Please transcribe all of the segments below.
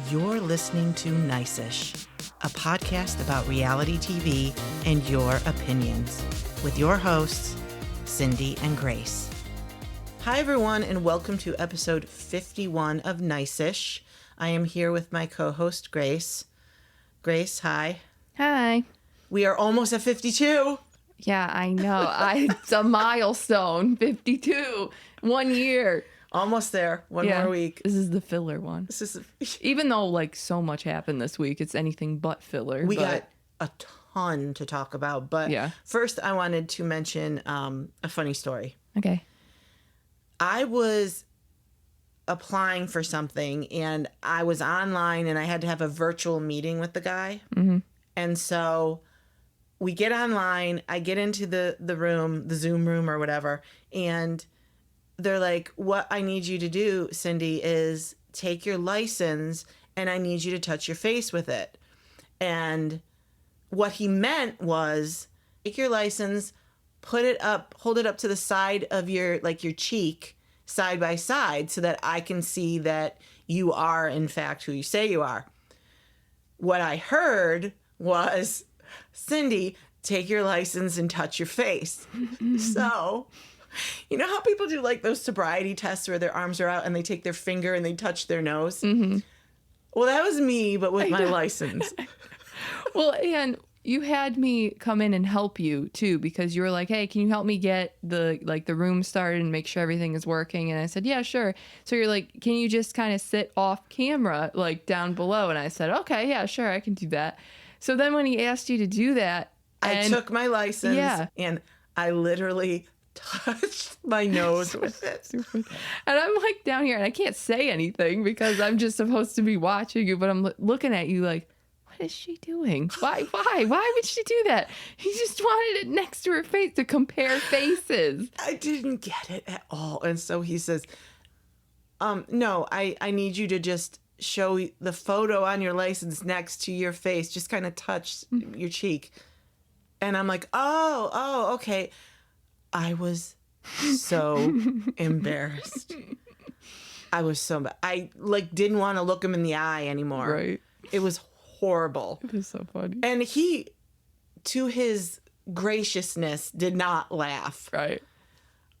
You're listening to Nice-ish, a podcast about reality TV and your opinions, with your hosts, Cindy and Grace. Hi, everyone, and welcome to episode 51 of Nice-ish. I am here with my co-host, Grace. Grace, hi. Hi. We are almost at 52. Yeah, I know. It's a milestone. 52. 1 year. Almost there. One more week. This is the filler one. Even though so much happened this week, it's anything but filler. We got a ton to talk about. But first, I wanted to mention a funny story. Okay. I was applying for something, and I was online, and I had to have a virtual meeting with the guy. Mm-hmm. And so we get online. I get into the room, the Zoom room or whatever, and they're like, what I need you to do, Cindy, is take your license and I need you to touch your face with it. And what he meant was take your license, hold it up to the side of your cheek, side by side, so that I can see that you are, in fact, who you say you are. What I heard was, Cindy, take your license and touch your face. So, you know how people do those sobriety tests where their arms are out and they take their finger and they touch their nose? Mm-hmm. Well, that was me, but with my license. Well, and you had me come in and help you too, because you were like, hey, can you help me get the room started and make sure everything is working? And I said, yeah, sure. So you're like, can you just kind of sit off camera, down below? And I said, okay, yeah, sure, I can do that. So then when he asked you to do that, I took my license and I literally touched my nose with it. And I'm down here and I can't say anything because I'm just supposed to be watching you, but I'm looking at you like, what is she doing? Why would she do that? He just wanted it next to her face to compare faces. I didn't get it at all. And so he says, no, I need you to just show the photo on your license next to your face. Just kind of touch your cheek. And I'm like, oh, okay. I was so embarrassed. I didn't want to look him in the eye anymore. Right. It was horrible. It was so funny. And he, to his graciousness, did not laugh. Right.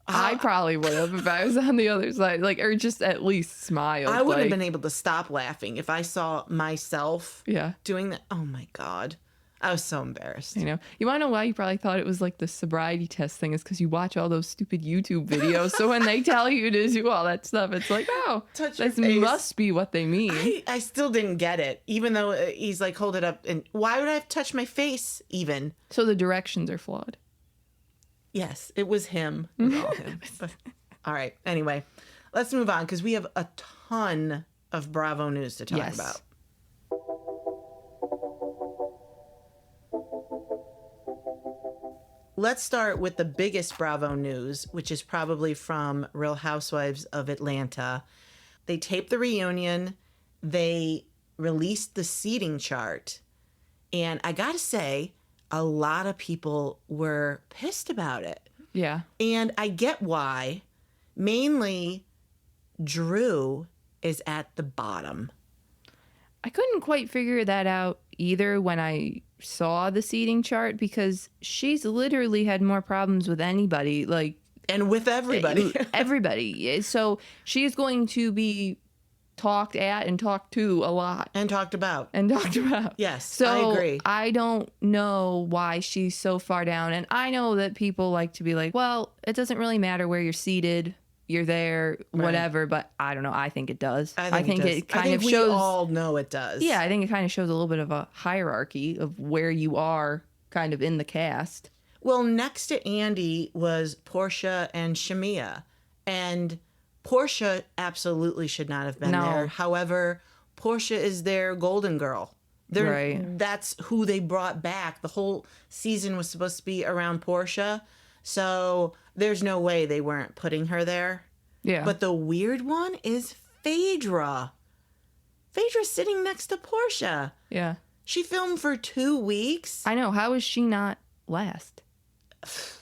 I probably would have if I was on the other side, or just at least smile. I would have been able to stop laughing if I saw myself doing that. Oh my God. I was so embarrassed. You want to know why you probably thought it was the sobriety test thing is because you watch all those stupid YouTube videos. So when they tell you to do all that stuff, it's like, oh, that must be what they mean. I still didn't get it, even though he's like, hold it up. And why would I have touched my face even? So the directions are flawed. Yes, it was him. It was all him. All right. Anyway, let's move on because we have a ton of Bravo news to talk about. Let's start with the biggest Bravo news, which is probably from Real Housewives of Atlanta. They taped the reunion. They released the seating chart. And I got to say, a lot of people were pissed about it. Yeah. And I get why. Mainly, Drew is at the bottom. I couldn't quite figure that out either when I saw the seating chart because she's literally had more problems with anybody, and with everybody. Everybody. So she's going to be talked at and talked to a lot. And talked about. Yes, so I agree. I don't know why she's so far down. And I know that people like to be like, well, it doesn't really matter where you're seated. You're there, whatever. Right. But I don't know. I think it does. I think it kind of shows. We all know it does. Yeah, I think it kind of shows a little bit of a hierarchy of where you are kind of in the cast. Well, next to Andy was Portia and Shamia. And Portia absolutely should not have been there. However, Portia is their golden girl. That's who they brought back. The whole season was supposed to be around Portia. So there's no way they weren't putting her there. Yeah. But the weird one is Phaedra. Phaedra's sitting next to Portia. Yeah. She filmed for 2 weeks. I know. How is she not last?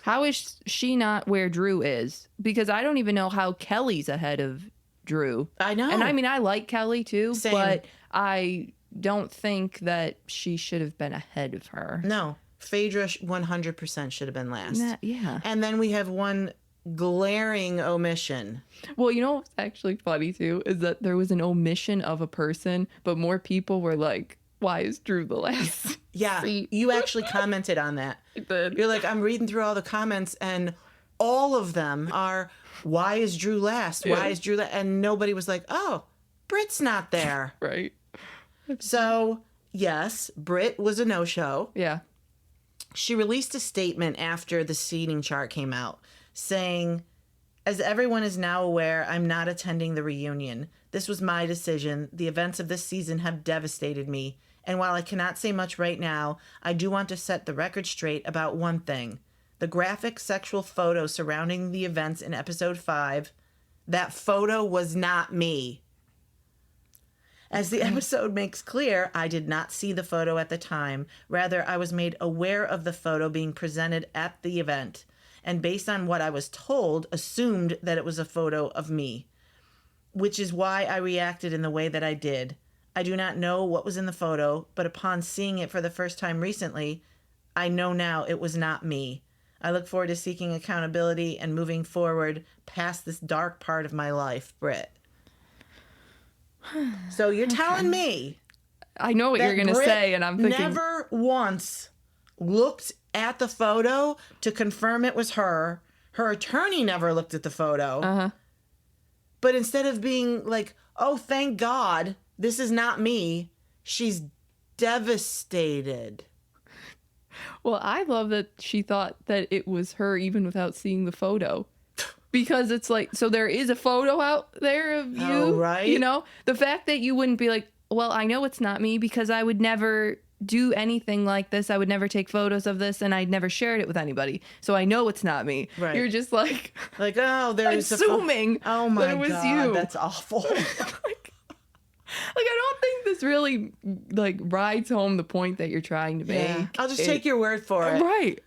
How is she not where Drew is? Because I don't even know how Kelly's ahead of Drew. I know. And I mean, I like Kelly too, Same. but I don't think that she should have been ahead of her. No. Phaedra 100% should have been last. Yeah. And then we have one glaring omission. Well, you know what's actually funny too is that there was an omission of a person, but more people were like, why is Drew the last? Yeah, seat? you actually commented on that. I did. You're like, I'm reading through all the comments, and all of them are, why is Drew last? Why is Drew last? And nobody was like, oh, Britt's not there. Right. So, yes, Britt was a no-show. Yeah. She released a statement after the seating chart came out saying, as everyone is now aware, I'm not attending the reunion. This was my decision. The events of this season have devastated me. And while I cannot say much right now, I do want to set the record straight about one thing. The graphic sexual photo surrounding the events in episode 5, that photo was not me. As the episode makes clear, I did not see the photo at the time. Rather, I was made aware of the photo being presented at the event, and based on what I was told, assumed that it was a photo of me, which is why I reacted in the way that I did. I do not know what was in the photo, but upon seeing it for the first time recently, I know now it was not me. I look forward to seeking accountability and moving forward past this dark part of my life, Britt. So you're telling me I know what you're going to Britt say, and I'm thinking... never once looked at the photo to confirm it was her. Her attorney never looked at the photo. Uh-huh. But instead of being like, oh, thank God, this is not me, she's devastated. Well, I love that she thought that it was her even without seeing the photo. Because it's like, so there is a photo out there of you, Oh, right. You know? The fact that you wouldn't be like, well, I know it's not me because I would never do anything like this. I would never take photos of this, and I'd never shared it with anybody. So I know it's not me. Right. You're just like, oh, there's assuming oh my that it was God, you. that's awful. like, I don't think this really like rides home the point that you're trying to make. Yeah. I'll just take your word for it. Right.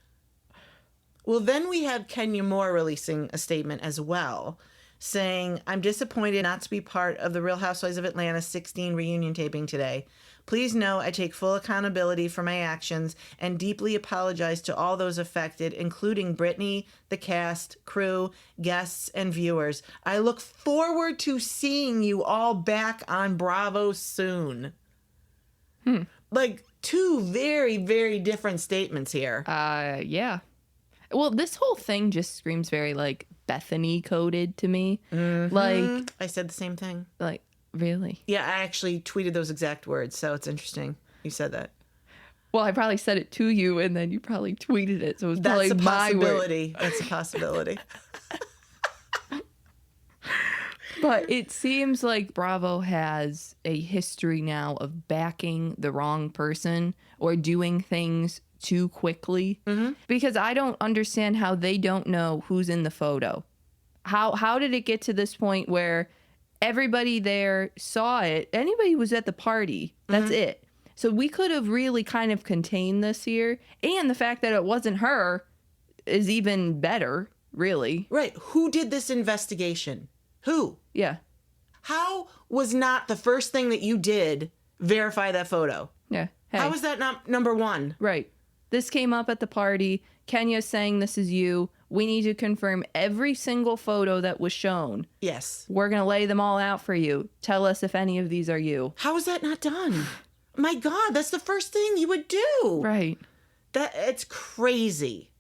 Well, then we have Kenya Moore releasing a statement as well, saying, I'm disappointed not to be part of the Real Housewives of Atlanta 16 reunion taping today. Please know I take full accountability for my actions and deeply apologize to all those affected, including Brittany, the cast, crew, guests, and viewers. I look forward to seeing you all back on Bravo soon. Like, two very, very different statements here. Yeah. Well, this whole thing just screams very like Bethany coded to me. Mm-hmm. Like, I said the same thing. like, really? Yeah, I actually tweeted those exact words, so it's interesting you said that. Well, I probably said it to you, and then you probably tweeted it, so it was That's probably a my word. possibility. That's a possibility. But it seems like Bravo has a history now of backing the wrong person or doing things too quickly. Mm-hmm. Because I don't understand how they don't know who's in the photo. How did it get to this point where everybody there saw it? Anybody who was at the party, that's it. So we could have really kind of contained this here. And the fact that it wasn't her is even better, really. Right. Who did this investigation? Who? Yeah. How was not the first thing that you did verify that photo? Yeah. Hey. How was that not number one? Right. This came up at the party. Kenya's saying this is you. We need to confirm every single photo that was shown. Yes. We're going to lay them all out for you. Tell us if any of these are you. How is that not done? My God, that's the first thing you would do. Right. It's crazy.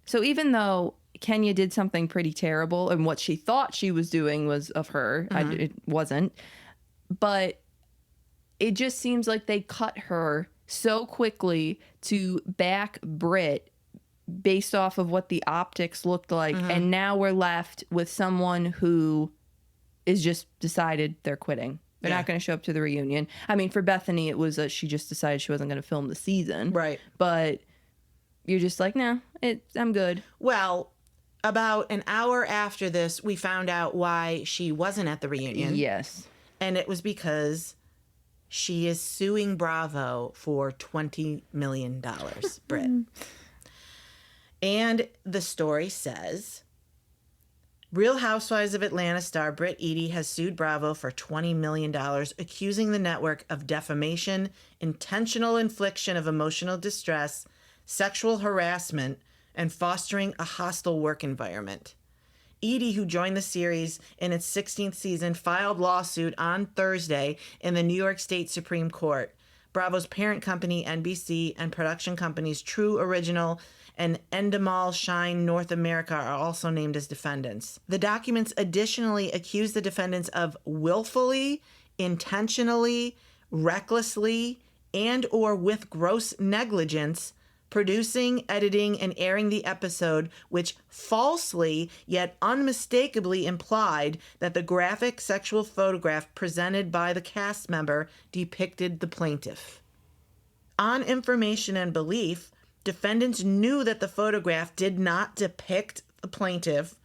So even though Kenya did something pretty terrible and what she thought she was doing was of her, it wasn't. But it just seems like they cut her so quickly to back Britt based off of what the optics looked like. And now we're left with someone who is just decided they're quitting. They're not going to show up to the reunion. I mean, for Bethany, it was she just decided she wasn't going to film the season. Right. But you're just like, no, I'm good. Well, about an hour after this, we found out why she wasn't at the reunion. Yes. And it was because she is suing Bravo for $20 million, Britt. And the story says, Real Housewives of Atlanta star Britt Eady has sued Bravo for $20 million, accusing the network of defamation, intentional infliction of emotional distress, sexual harassment, and fostering a hostile work environment. Eady, who joined the series in its 16th season, filed lawsuit on Thursday in the New York State Supreme Court. Bravo's parent company, NBC, and production companies True Original and Endemol Shine North America are also named as defendants. The documents additionally accuse the defendants of willfully, intentionally, recklessly, and or with gross negligence producing, editing, and airing the episode, which falsely yet unmistakably implied that the graphic sexual photograph presented by the cast member depicted the plaintiff. On information and belief, defendants knew that the photograph did not depict the plaintiff,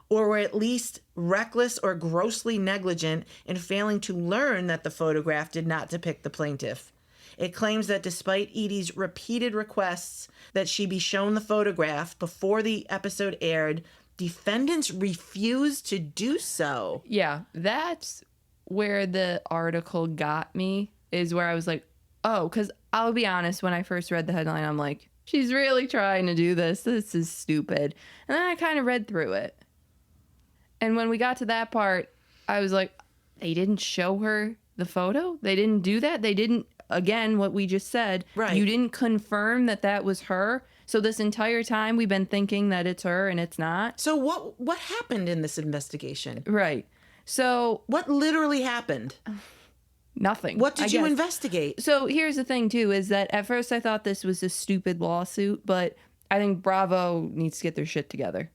or were at least reckless or grossly negligent in failing to learn that the photograph did not depict the plaintiff. It claims that despite Eady's repeated requests that she be shown the photograph before the episode aired, defendants refused to do so. Yeah, that's where the article got me, is where I was like, oh, because I'll be honest, when I first read the headline, I'm like, she's really trying to do this. This is stupid. And then I kind of read through it. And when we got to that part, I was like, they didn't show her the photo? They didn't do that? They didn't, again, what we just said. Right. You didn't confirm that that was her? So this entire time we've been thinking that it's her and it's not? So what happened in this investigation? Right. So What literally happened? nothing. What did I you guess. investigate? So here's the thing, too, is that at first I thought this was a stupid lawsuit, but I think Bravo needs to get their shit together.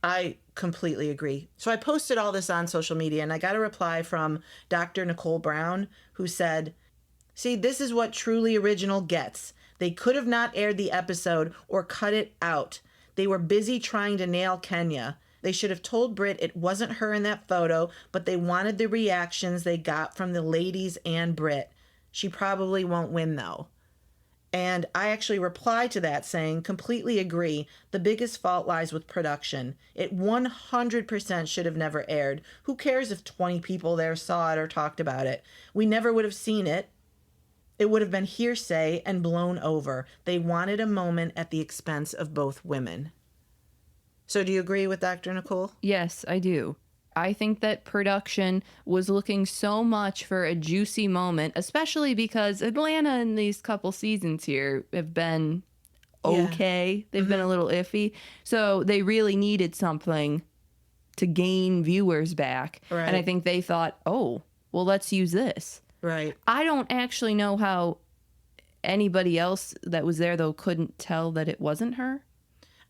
I completely agree. So I posted all this on social media, and I got a reply from Dr. Nicole Brown, who said, "See, this is what Truly Original gets. They could have not aired the episode or cut it out. They were busy trying to nail Kenya. They should have told Britt it wasn't her in that photo, but they wanted the reactions they got from the ladies and Britt. She probably won't win, though." And I actually replied to that saying, completely agree. The biggest fault lies with production. It 100% should have never aired. Who cares if 20 people there saw it or talked about it? We never would have seen it. It would have been hearsay and blown over. They wanted a moment at the expense of both women. So do you agree with Dr. Nicole? Yes, I do. I think that production was looking so much for a juicy moment, especially because Atlanta in these couple seasons here have been okay. They've been a little iffy. So they really needed something to gain viewers back. Right. And I think they thought, oh, well, let's use this. Right. I don't actually know how anybody else that was there, though, couldn't tell that it wasn't her.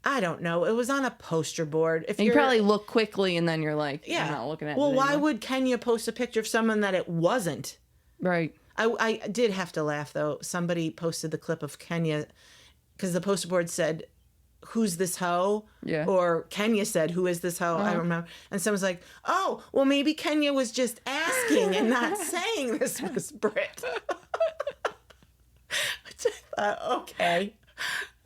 I don't know. It was on a poster board. If And you you're probably look quickly and then you're like, yeah, I'm not looking at well, it why anymore. would Kenya post a picture of someone that it wasn't? Right. I did have to laugh, though. Somebody posted the clip of Kenya because the poster board said, "Who's this hoe?" Yeah. Or Kenya said, "Who is this hoe?" I remember. And someone's like, "Oh, well, maybe Kenya was just asking and not saying this was Britt." Which I thought, okay.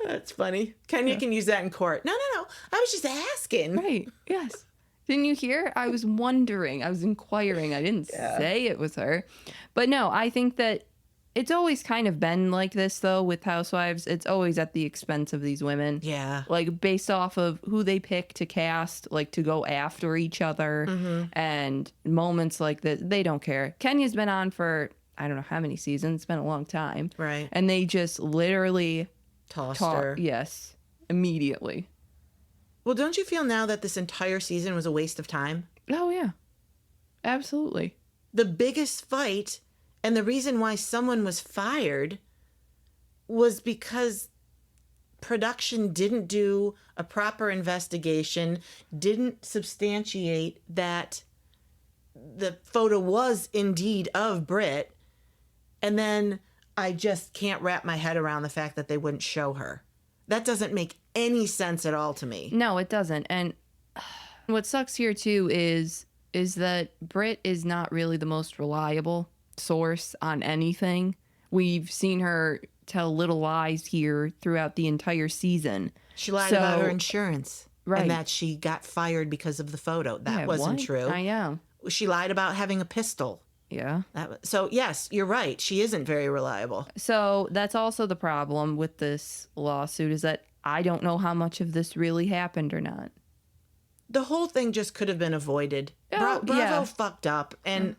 That's funny. Kenya can use that in court. No. I was just asking. Right. Yes. Didn't you hear? I was wondering. I was inquiring. I didn't say it was her. But no, I think that it's always kind of been like this, though, with Housewives. It's always at the expense of these women. Yeah. Like, based off of who they pick to cast, like, to go after each other. And moments like that, they don't care. Kenya's been on for, I don't know how many seasons. It's been a long time. Right. And they just literally... Tossed her. Yes. Immediately. Well, don't you feel now that this entire season was a waste of time? Oh, yeah. Absolutely. The biggest fight and the reason why someone was fired was because production didn't do a proper investigation, didn't substantiate that the photo was indeed of Britt, and then I just can't wrap my head around the fact that they wouldn't show her. That doesn't make any sense at all to me. No, it doesn't. And what sucks here too is that Britt is not really the most reliable source on anything. We've seen her tell little lies here throughout the entire season. She lied about her insurance. Right. And that she got fired because of the photo. That wasn't what? true. I know. She lied about having a pistol. Yeah. So, yes, you're right. She isn't very reliable. So that's also the problem with this lawsuit is that I don't know how much of this really happened or not. The whole thing just could have been avoided. Oh, Bravo yeah. fucked up. And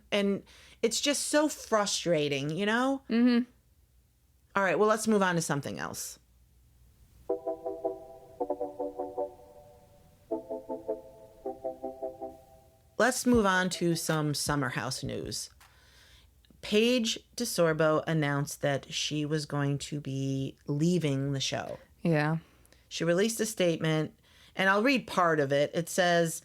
it's just so frustrating, you know? Mm-hmm. All right, well, let's move on to something else. Let's move on to some Summer House news. Paige DeSorbo announced that she was going to be leaving the show. Yeah. She released a statement, and I'll read part of it. It says,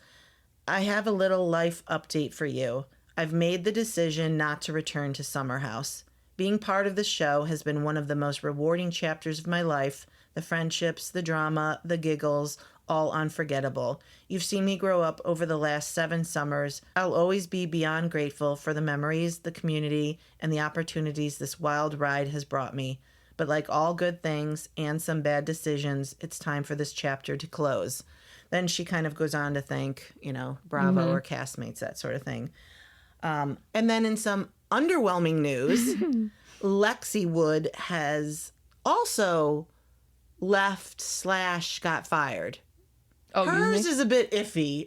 I have a little life update for you. I've made the decision not to return to Summer House. Being part of the show has been one of the most rewarding chapters of my life. The friendships, the drama, the giggles, all unforgettable. You've seen me grow up over the last 7 summers. I'll always be beyond grateful for the memories, the community, and the opportunities this wild ride has brought me. But like all good things and some bad decisions, it's time for this chapter to close. Then she kind of goes on to thank, Bravo or castmates, that sort of thing. And then in some underwhelming news, Lexi Wood has also left/got fired. Oh, hers is a bit iffy.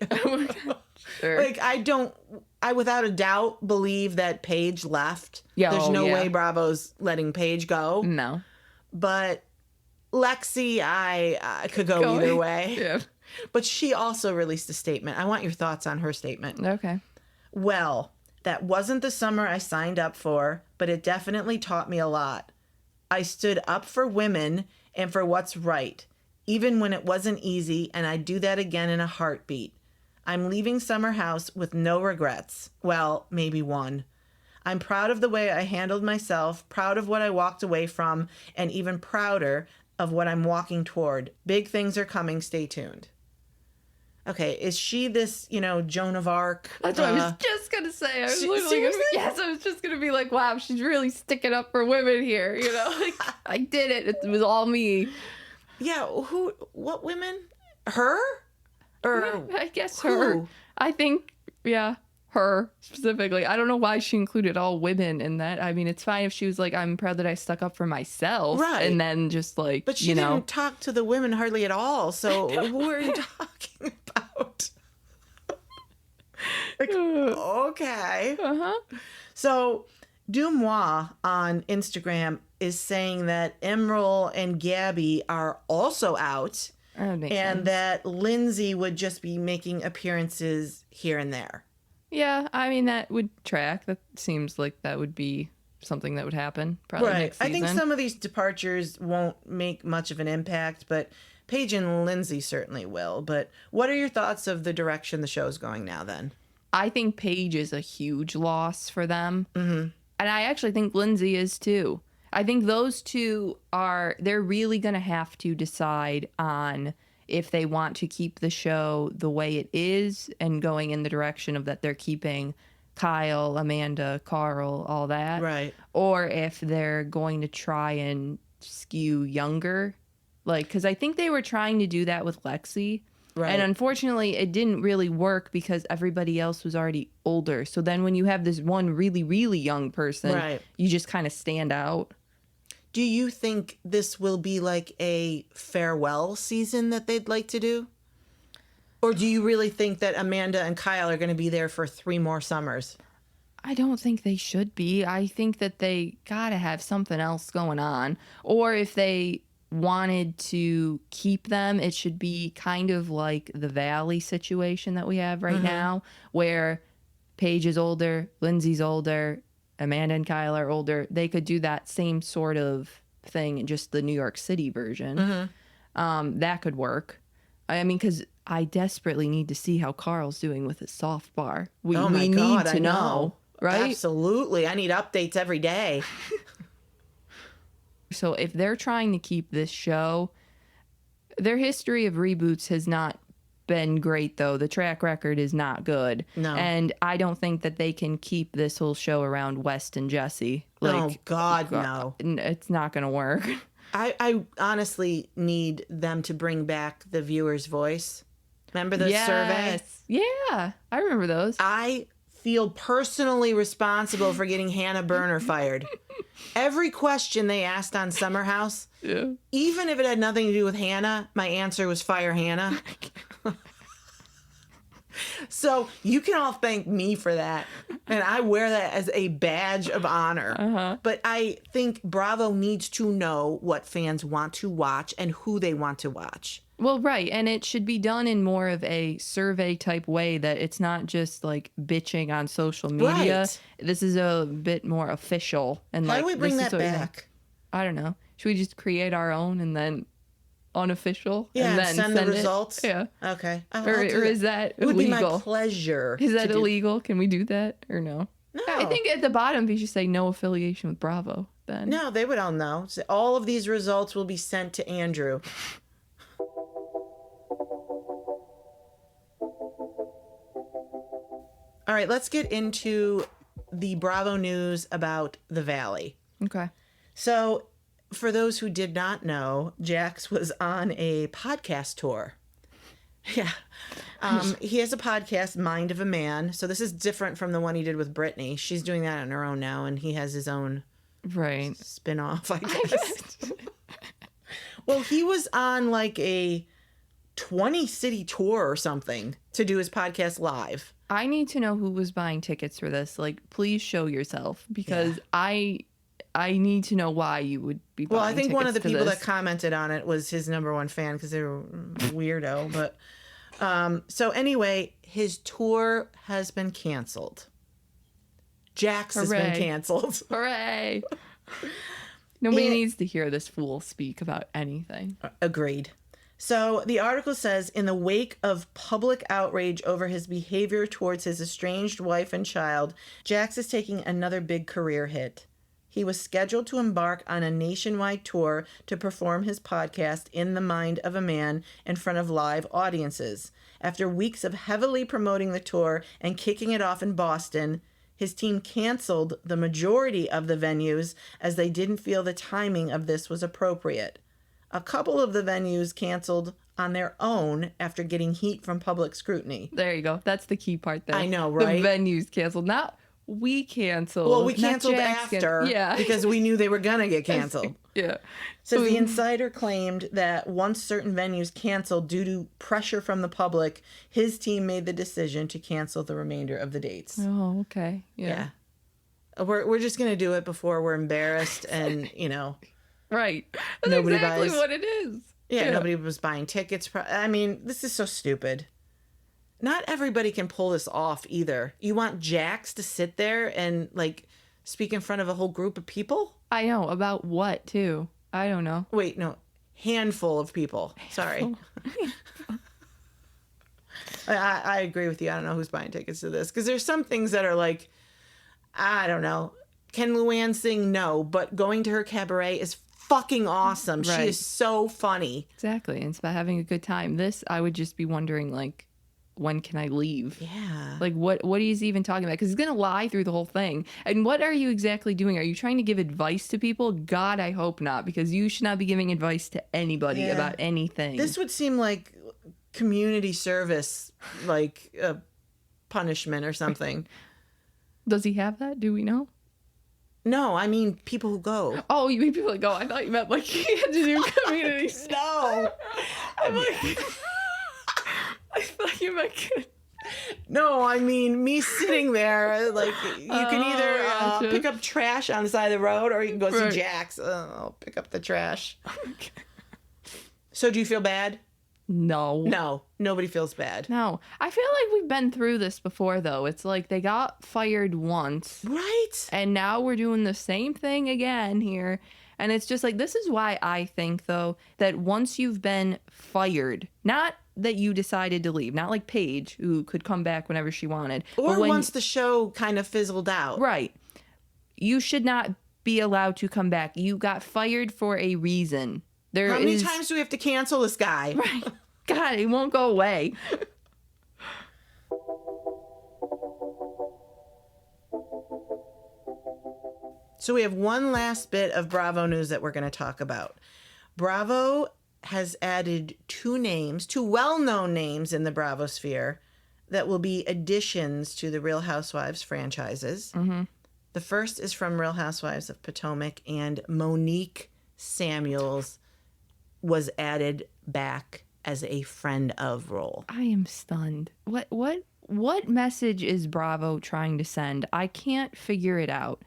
Sure. Like, I without a doubt believe that Paige left. Yeah, There's no yeah. way Bravo's letting Paige go. No. But Lexi, I could go either way. Yeah. But she also released a statement. I want your thoughts on her statement. Okay. Well, that wasn't the summer I signed up for, but it definitely taught me a lot. I stood up for women and for what's right, even when it wasn't easy, and I'd do that again in a heartbeat. I'm leaving Summer House with no regrets. Well, maybe one. I'm proud of the way I handled myself, proud of what I walked away from, and even prouder of what I'm walking toward. Big things are coming. Stay tuned. Okay, is she this, Joan of Arc? That's what I was just going to say. I was literally gonna, yes, I was just going to be like, wow, she's really sticking up for women here. Like, I did it. It was all me. Yeah, what women? Her? Or I guess who? her. I think, yeah, her specifically. I don't know why she included all women in that. I mean, it's fine if she was like, I'm proud that I stuck up for myself. Right. And then just like, But she didn't talk to the women hardly at all. So who are you talking about? Like, okay. Uh-huh. So Dumois on Instagram is saying that Emerald and Gabby are also out. That makes And sense. that Lindsay would just be making appearances here and there. Yeah, I mean, that would track. That seems like that would be something that would happen probably next season. I think some of these departures won't make much of an impact, but Paige and Lindsay certainly will. But what are your thoughts of the direction the show's going now then? I think Paige is a huge loss for them. Mm-hmm. And I actually think Lindsay is too. I think those two they're really going to have to decide on if they want to keep the show the way it is and going in the direction of that they're keeping Kyle, Amanda, Carl, all that. Right. Or if they're going to try and skew younger. Like, because I think they were trying to do that with Lexi. Right. And unfortunately, it didn't really work because everybody else was already older. So then when you have this one really, really young person, Right. you just kind of stand out. Do you think this will be like a farewell season that they'd like to do? Or do you really think that Amanda and Kyle are going to be there for 3 more summers? I don't think they should be. I think that they got to have something else going on. Or if they wanted to keep them, it should be kind of like the Valley situation that we have right now, where Paige is older, Lindsay's older, Amanda and Kyle are older. They could do that same sort of thing in just the New York City version. That could work. I mean, because I desperately need to see how Carl's doing with his soft bar. We need to know, right? Absolutely. I need updates every day. So if they're trying to keep this show, their history of reboots has not been great, though. The track record is not good. No. And I don't think that they can keep this whole show around West and Jesse. Oh, God, no. It's not going to work. I honestly need them to bring back the viewer's voice. Remember the survey? Yeah, I remember those. I feel personally responsible for getting Hannah Berner fired. Every question they asked on Summer House, even if it had nothing to do with Hannah, my answer was fire Hannah. So you can all thank me for that. And I wear that as a badge of honor. But I think Bravo needs to know what fans want to watch and who they want to watch. Well, right. And it should be done in more of a survey type way, that it's not just like bitching on social media. Right. This is a bit more official. And How like, do we bring this that is what back? I don't know. Should we just create our own and then unofficial? Yeah, and then send the results. Yeah. Okay. Or is that It would be my illegal? pleasure. Is that illegal? Can we do that or no? No. I think at the bottom you should say no affiliation with Bravo. Then No, they would all know. So all of these results will be sent to Andrew. All right, let's get into the Bravo news about the Valley. Okay. So, for those who did not know, Jax was on a podcast tour. Yeah. He has a podcast, Mind of a Man. So this is different from the one he did with Brittany. She's doing that on her own now, and he has his own spin-off, I guess. Well, he was on like a 20-city tour or something to do his podcast live. I need to know who was buying tickets for this. Like, please show yourself, because I need to know why you would be buying tickets. Well, I think one of the people this. that commented on it was his number one fan because they were weirdo. But so anyway, his tour has been canceled. Jax has been canceled. Hooray! Nobody needs to hear this fool speak about anything. Agreed. So the article says, in the wake of public outrage over his behavior towards his estranged wife and child, Jax is taking another big career hit. He was scheduled to embark on a nationwide tour to perform his podcast, In the Mind of a Man, in front of live audiences. After weeks of heavily promoting the tour and kicking it off in Boston, his team canceled the majority of the venues as they didn't feel the timing of this was appropriate. A couple of the venues canceled on their own after getting heat from public scrutiny. There you go. That's the key part there. I know, right? The venues canceled. Not we canceled. Well, we canceled after because we knew they were going to get canceled. Yeah. So the insider claimed that once certain venues canceled due to pressure from the public, his team made the decision to cancel the remainder of the dates. Oh, okay. Yeah. We're just going to do it before we're embarrassed and, you know. Right. That's nobody exactly buys. what it is. Yeah, nobody was buying tickets. I mean, this is so stupid. Not everybody can pull this off either. You want Jax to sit there and, like, speak in front of a whole group of people? I know. About what, too? I don't know. Wait, no. Handful of people. Sorry. I agree with you. I don't know who's buying tickets to this. Because there's some things that are like, I don't know. Can Luann sing? No. But going to her cabaret is fucking awesome. Right. She is so funny. Exactly. And it's about having a good time. This, I would just be wondering, like, when can I leave? Yeah. Like, what is he even talking about? Because he's going to lie through the whole thing. And what are you exactly doing? Are you trying to give advice to people? God, I hope not. Because you should not be giving advice to anybody about anything. This would seem like community service, like a punishment or something. Does he have that? Do we know? No, I mean people who go. Oh, you mean people that go? I thought you meant like he had to do community. No. I'm like... I thought you meant... No, I mean me sitting there, like you can either pick up trash on the side of the road or you can go see Jax. I'll pick up the trash. Okay. So do you feel bad? No, nobody feels bad. No, I feel like we've been through this before, though. It's like they got fired once. Right. And now we're doing the same thing again here. And it's just like, this is why I think, though, that once you've been fired, not that you decided to leave, not like Paige, who could come back whenever she wanted. Or once the show kind of fizzled out. Right. You should not be allowed to come back. You got fired for a reason. How many times do we have to cancel this guy? Right. God, he won't go away. So we have one last bit of Bravo news that we're going to talk about. Bravo has added two well-known names in the Bravo sphere that will be additions to the Real Housewives franchises. Mm-hmm. The first is from Real Housewives of Potomac, and Monique Samuels was added back as a friend of role. I am stunned. What message is Bravo trying to send? I can't figure it out.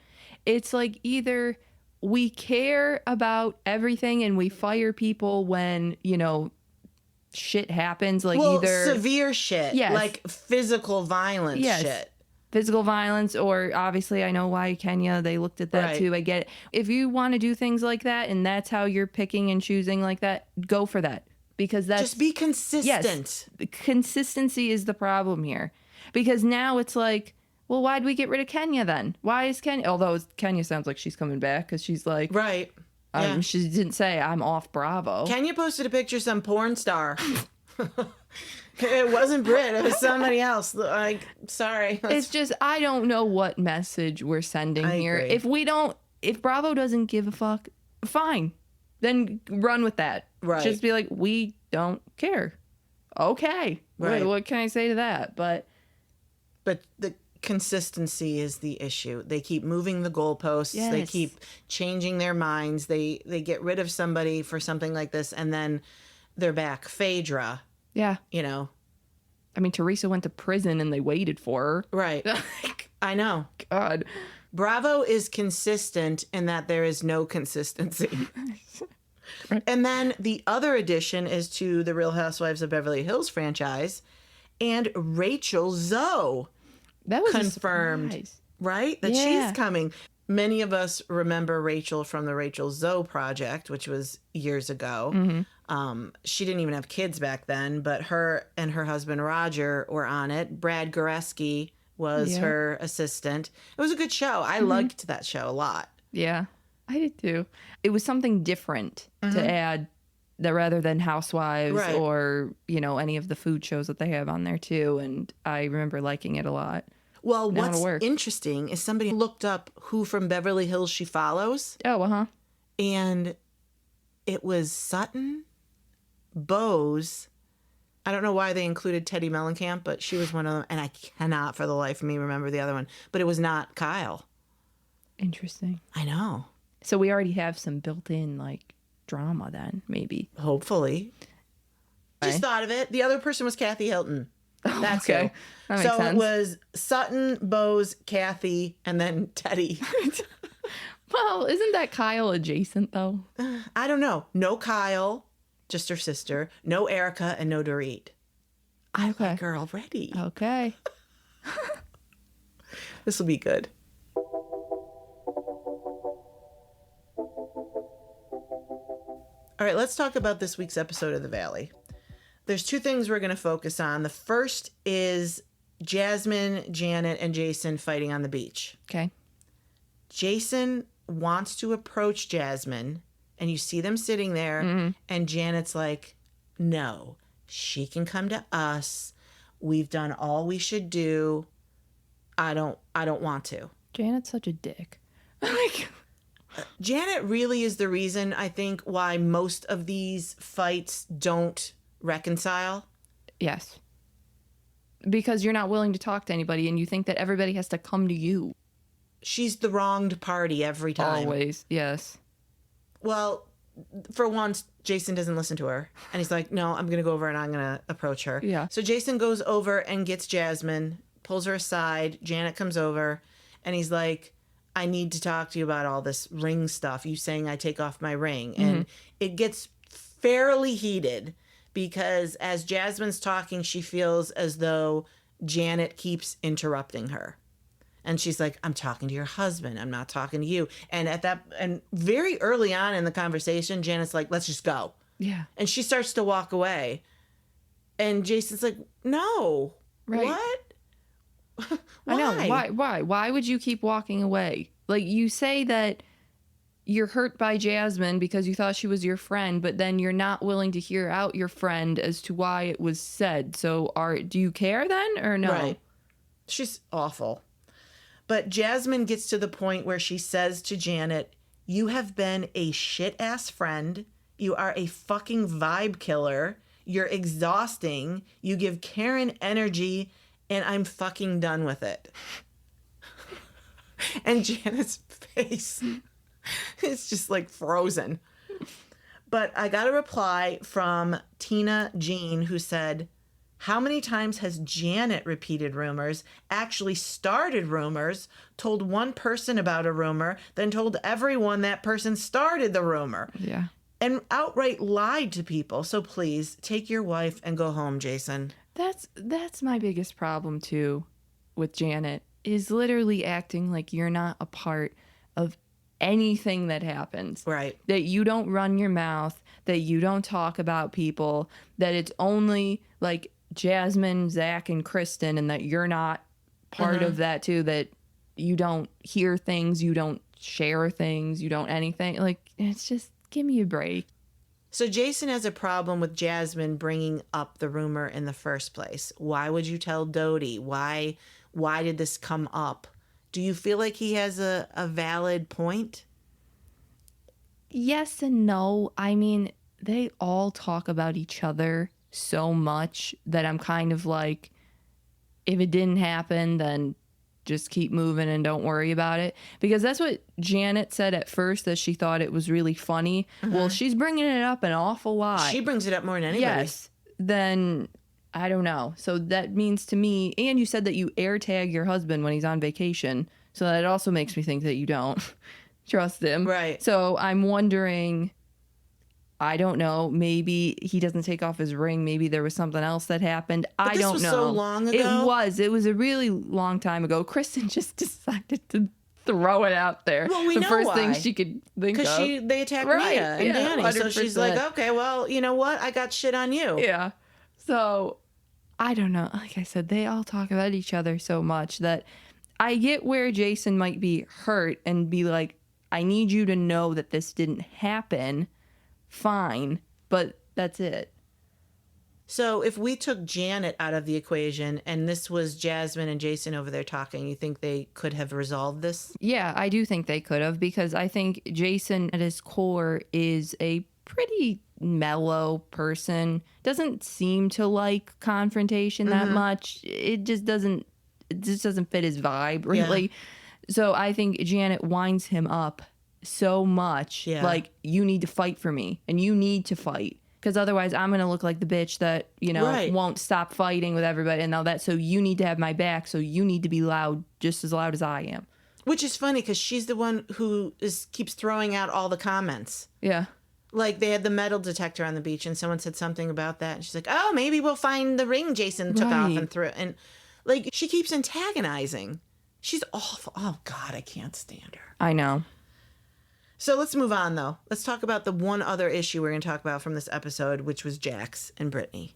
It's like either we care about everything and we fire people when, shit happens, like either severe shit, Yes. like physical violence shit. Physical violence, or obviously I know why Kenya, they looked at that Right. too. I get it. If you want to do things like that and that's how you're picking and choosing like that, go for that. Because that's Just be consistent. Yes, consistency is the problem here. Because now it's like, well, why'd we get rid of Kenya then? Why is Kenya? Although Kenya sounds like she's coming back because she's like, Right. Yeah. she didn't say I'm off Bravo. Kenya posted a picture of some porn star. It wasn't Britt. It was somebody else. Like, sorry. It's just, I don't know what message we're sending I here. agree. If Bravo doesn't give a fuck, fine. Then run with that. Right. Just be like, we don't care. Okay. Right. What can I say to that? But the consistency is the issue. They keep moving the goalposts. Yes. They keep changing their minds. They get rid of somebody for something like this, and then they're back. Phaedra, yeah. I mean, Teresa went to prison and they waited for her. Right. I know. God. Bravo is consistent in that there is no consistency. Right. And then the other addition is to the Real Housewives of Beverly Hills franchise, and Rachel Zoe That was confirmed, a surprise. right? That Yeah. she's coming. Many of us remember Rachel from the Rachel Zoe project, which was years ago. Mm-hmm. She didn't even have kids back then, but her and her husband Roger were on it. Brad Goreski was Yeah. her assistant. It was a good show. I liked that show a lot. Yeah, I did too. It was something different to add that rather than Housewives Right. or, any of the food shows that they have on there too. And I remember liking it a lot. Well, Now it'll what's work. interesting is somebody looked up who from Beverly Hills she follows, Oh, uh-huh. and it was Sutton, Bose. I don't know why they included Teddy Mellencamp, but she was one of them, and I cannot for the life of me remember the other one. But it was not Kyle. Interesting. I know. So we already have some built-in, drama then, maybe. Hopefully. Just Okay. thought of it. The other person was Kathy Hilton. That's okay. who. That makes So sense. it was Sutton, Bose, Kathy, and then Teddy. Well, isn't that Kyle adjacent, though? I don't know. No Kyle, just her sister. No Erica, and no Dorit. I Okay. like her already. Okay. This will be good. All right, let's talk about this week's episode of The Valley. There's two things we're going to focus on. The first is Jasmine, Janet, and Jason fighting on the beach. Okay. Jason wants to approach Jasmine, and you see them sitting there, and Janet's like, no, she can come to us. We've done all we should do. I don't want to. Janet's such a dick. Janet really is the reason, I think, why most of these fights don't reconcile. Yes. Because you're not willing to talk to anybody and you think that everybody has to come to you. She's the wronged party every time. Always. Yes. Well, for once, Jason doesn't listen to her. And he's like, no, I'm going to go over and I'm going to approach her. Yeah. So Jason goes over and gets Jasmine, pulls her aside. Janet comes over and he's like, I need to talk to you about all this ring stuff. You saying I take off my ring. And it gets fairly heated because as Jasmine's talking, she feels as though Janet keeps interrupting her. And she's like, I'm talking to your husband. I'm not talking to you. And very early on in the conversation, Janet's like, let's just go. Yeah. And she starts to walk away. And Jason's like, no. Right. What? I know. Why? Why would you keep walking away? Like, you say that you're hurt by Jasmine because you thought she was your friend, but then you're not willing to hear out your friend as to why it was said. So do you care then or no? Right. She's awful. But Jasmine gets to the point where she says to Janet, you have been a shit-ass friend. You are a fucking vibe killer. You're exhausting. You give Karen energy, and I'm fucking done with it. And Janet's face is just like frozen. But I got a reply from Tina Jean who said, how many times has Janet repeated rumors, actually started rumors, told one person about a rumor, then told everyone that person started the rumor? Yeah. And outright lied to people. So please take your wife and go home, Jason. That's my biggest problem too with Janet, is literally acting like you're not a part of anything that happens. Right. That you don't run your mouth, that you don't talk about people, that it's only like Jasmine, Zach, and Kristen, and that you're not part of that too, that you don't hear things, you don't share things, you don't anything. Like, it's just, give me a break. So Jason has a problem with Jasmine bringing up the rumor in the first place. Why would you tell Dodie? Why did this come up? Do you feel like he has a valid point? Yes and no. I mean, they all talk about each other so much that I'm kind of like, if it didn't happen, then just keep moving and don't worry about it. Because that's what Janet said at first, that she thought it was really funny. Well, she's bringing it up an awful lot. She brings it up more than anybody. Yes. Then I don't know. So that means to me, and you said that you air tag your husband when he's on vacation. So that also makes me think that you don't trust him. Right. So I'm wondering, I don't know, maybe he doesn't take off his ring. Maybe there was something else that happened. I don't know. This was so long ago. It was a really long time ago. Kristen just decided to throw it out there. Well, we the know first why. thing she could think of. Because they attacked Right, Mia and yeah, Danny. So she's like, 100%. okay, well, you know what? I got shit on you. Yeah. So I don't know. Like I said, they all talk about each other so much that I get where Jason might be hurt and be like, I need you to know that this didn't happen. Fine. But that's it. So if we took Janet out of the equation and this was Jasmine and Jason over there talking, you think they could have resolved this? Yeah, I do think they could have, because I think Jason at his core is a pretty mellow person. Doesn't seem to like confrontation that much. It just doesn't fit his vibe, really. Yeah. So I think Janet winds him up so much. Yeah. Like, you need to fight for me and you need to fight. Because otherwise I'm going to look like the bitch that, won't stop fighting with everybody and all that. So you need to have my back. So you need to be loud, just as loud as I am. Which is funny because she's the one who keeps throwing out all the comments. Yeah. Like, they had the metal detector on the beach and someone said something about that. And she's like, oh, maybe we'll find the ring Jason took off and threw. And, like, she keeps antagonizing. She's awful. Oh, God, I can't stand her. I know. So let's move on, though. Let's talk about the one other issue we're going to talk about from this episode, which was Jax and Brittany.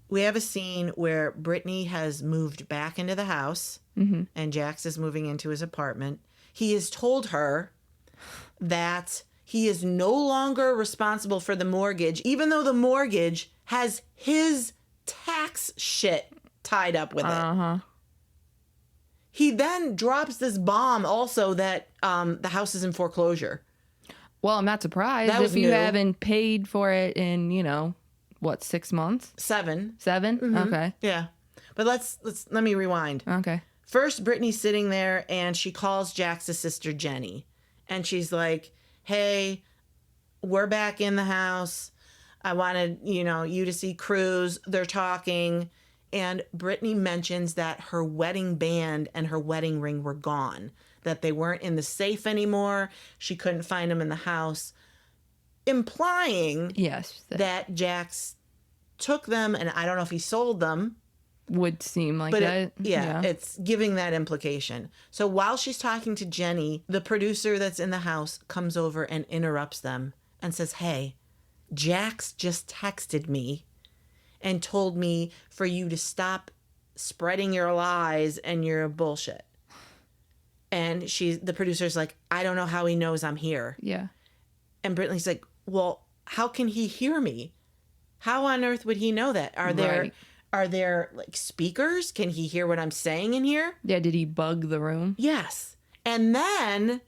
We have a scene where Brittany has moved back into the house and Jax is moving into his apartment. He has told her that he is no longer responsible for the mortgage, even though the mortgage has his tax shit tied up with it. He then drops this bomb also that the house is in foreclosure. Well, I'm not surprised That was if you new. haven't paid for it in, 6 months? 7. 7? Okay. Yeah. But let me rewind. Okay. First, Brittany's sitting there and she calls Jax's sister Jenny. And she's like, hey, we're back in the house. I wanted, you to see Cruz. They're talking. And Brittany mentions that her wedding band and her wedding ring were gone, that they weren't in the safe anymore. She couldn't find them in the house, implying that Jax took them, and I don't know if he sold them. Would seem like but that. It's giving that implication. So while she's talking to Jenny, the producer that's in the house comes over and interrupts them and says, hey, Jax just texted me and told me for you to stop spreading your lies and your bullshit. And the producer's like, I don't know how he knows I'm here. Yeah. And Brittany's like, well, how can he hear me? How on earth would he know that? Are there like speakers? Can he hear what I'm saying in here? Yeah, did he bug the room? Yes. And then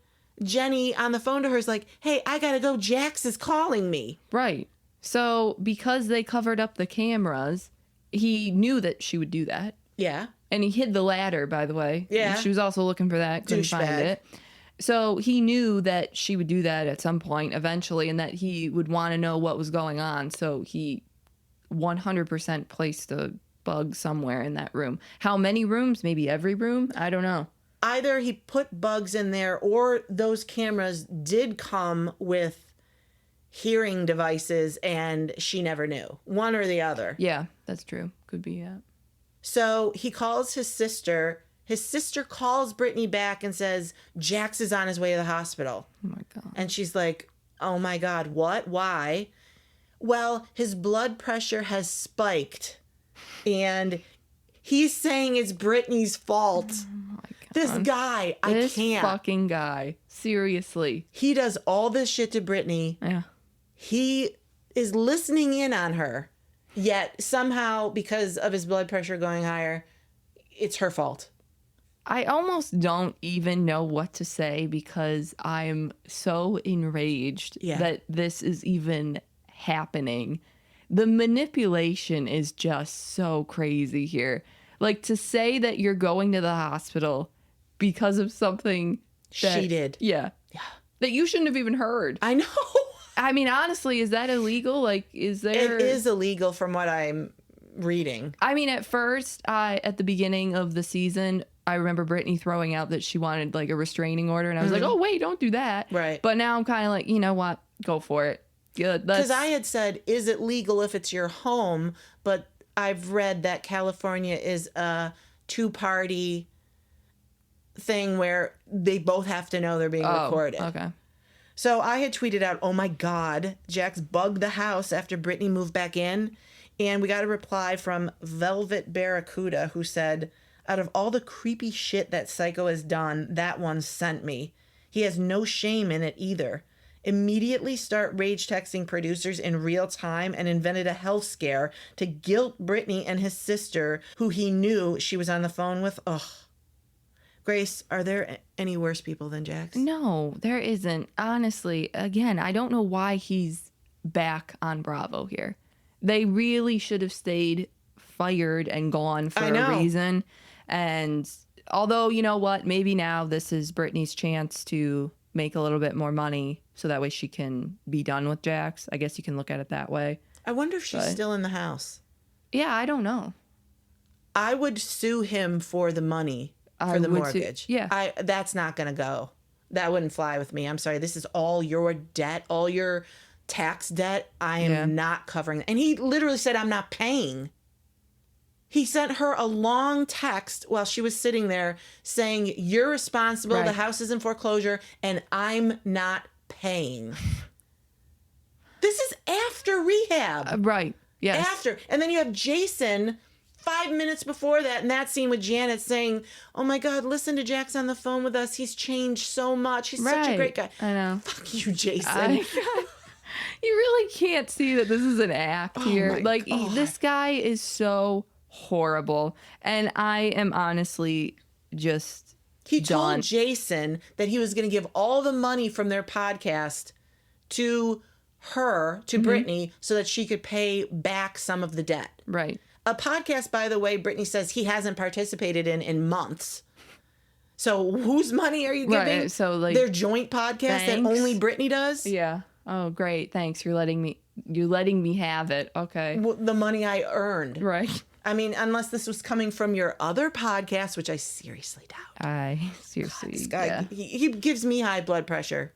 Jenny on the phone to her is like, hey, I gotta go. Jax is calling me. Right. So because they covered up the cameras, he knew that she would do that. Yeah. And he hid the ladder, by the way. Yeah. She was also looking for that. Couldn't find Douchebag. it. So he knew that she would do that at some point eventually and that he would want to know what was going on. So he 100% placed a bug somewhere in that room. How many rooms? Maybe every room? I don't know. Either he put bugs in there or those cameras did come with hearing devices and she never knew. One or the other. Yeah, that's true. Could be, yeah. So he calls his sister. His sister calls Brittany back and says, Jax is on his way to the hospital. Oh, my God. And she's like, oh, my God, what? Why? Well, his blood pressure has spiked. And he's saying it's Brittany's fault. Oh, my God. This guy, I This can't. fucking guy. Seriously. He does all this shit to Brittany. Yeah. He is listening in on her. Yet somehow, because of his blood pressure going higher, it's her fault. I almost don't even know what to say because I'm so enraged that this is even happening. The manipulation is just so crazy here. Like, to say that you're going to the hospital because of something that, she did. Yeah. That you shouldn't have even heard. I know. I mean, honestly, is that illegal? Like, is there... It is illegal from what I'm reading. I mean, at first, at the beginning of the season, I remember Brittany throwing out that she wanted, like, a restraining order. And I was like, oh, wait, don't do that. Right. But now I'm kind of like, you know what? Go for it. Good. Because I had said, is it legal if it's your home? But I've read that California is a two-party thing where they both have to know they're being recorded. Okay. So I had tweeted out, oh my God, Jax bugged the house after Brittany moved back in. And we got a reply from Velvet Barracuda who said, out of all the creepy shit that Psycho has done, that one sent me. He has no shame in it either. Immediately start rage texting producers in real time and invented a health scare to guilt Brittany and his sister, who he knew she was on the phone with. Ugh. Grace, are there any worse people than Jax? No, there isn't. Honestly, again, I don't know why he's back on Bravo here. They really should have stayed fired and gone for a reason. And although, you know what, maybe now this is Brittany's chance to make a little bit more money so that way she can be done with Jax. I guess you can look at it that way. I wonder if she's still in the house. Yeah, I don't know. I would sue him for the money. For the mortgage. Yeah. That's not going to go. That wouldn't fly with me. I'm sorry. This is all your debt, all your tax debt. I am not covering. And he literally said, I'm not paying. He sent her a long text while she was sitting there saying, you're responsible. Right. The house is in foreclosure and I'm not paying. This is after rehab. Right. Yes. After. And then you have Jason 5 minutes before that, in that scene with Janet saying, oh my God, listen to Jax on the phone with us. He's changed so much. He's such a great guy. I know. Fuck you, Jason. You really can't see that this is an act here. Like, this guy is so horrible. And I am honestly just He told Jason that he was going to give all the money from their podcast to her, to Brittany, so that she could pay back some of the debt. Right. A podcast, by the way, Brittany says he hasn't participated in months. So whose money are you giving? Right, so like their joint podcast that only Brittany does? Yeah. Oh, great. Thanks. You're letting me have it. Okay. Well, the money I earned. Right. I mean, unless this was coming from your other podcast, which I seriously doubt. I seriously. God, this guy, he gives me high blood pressure.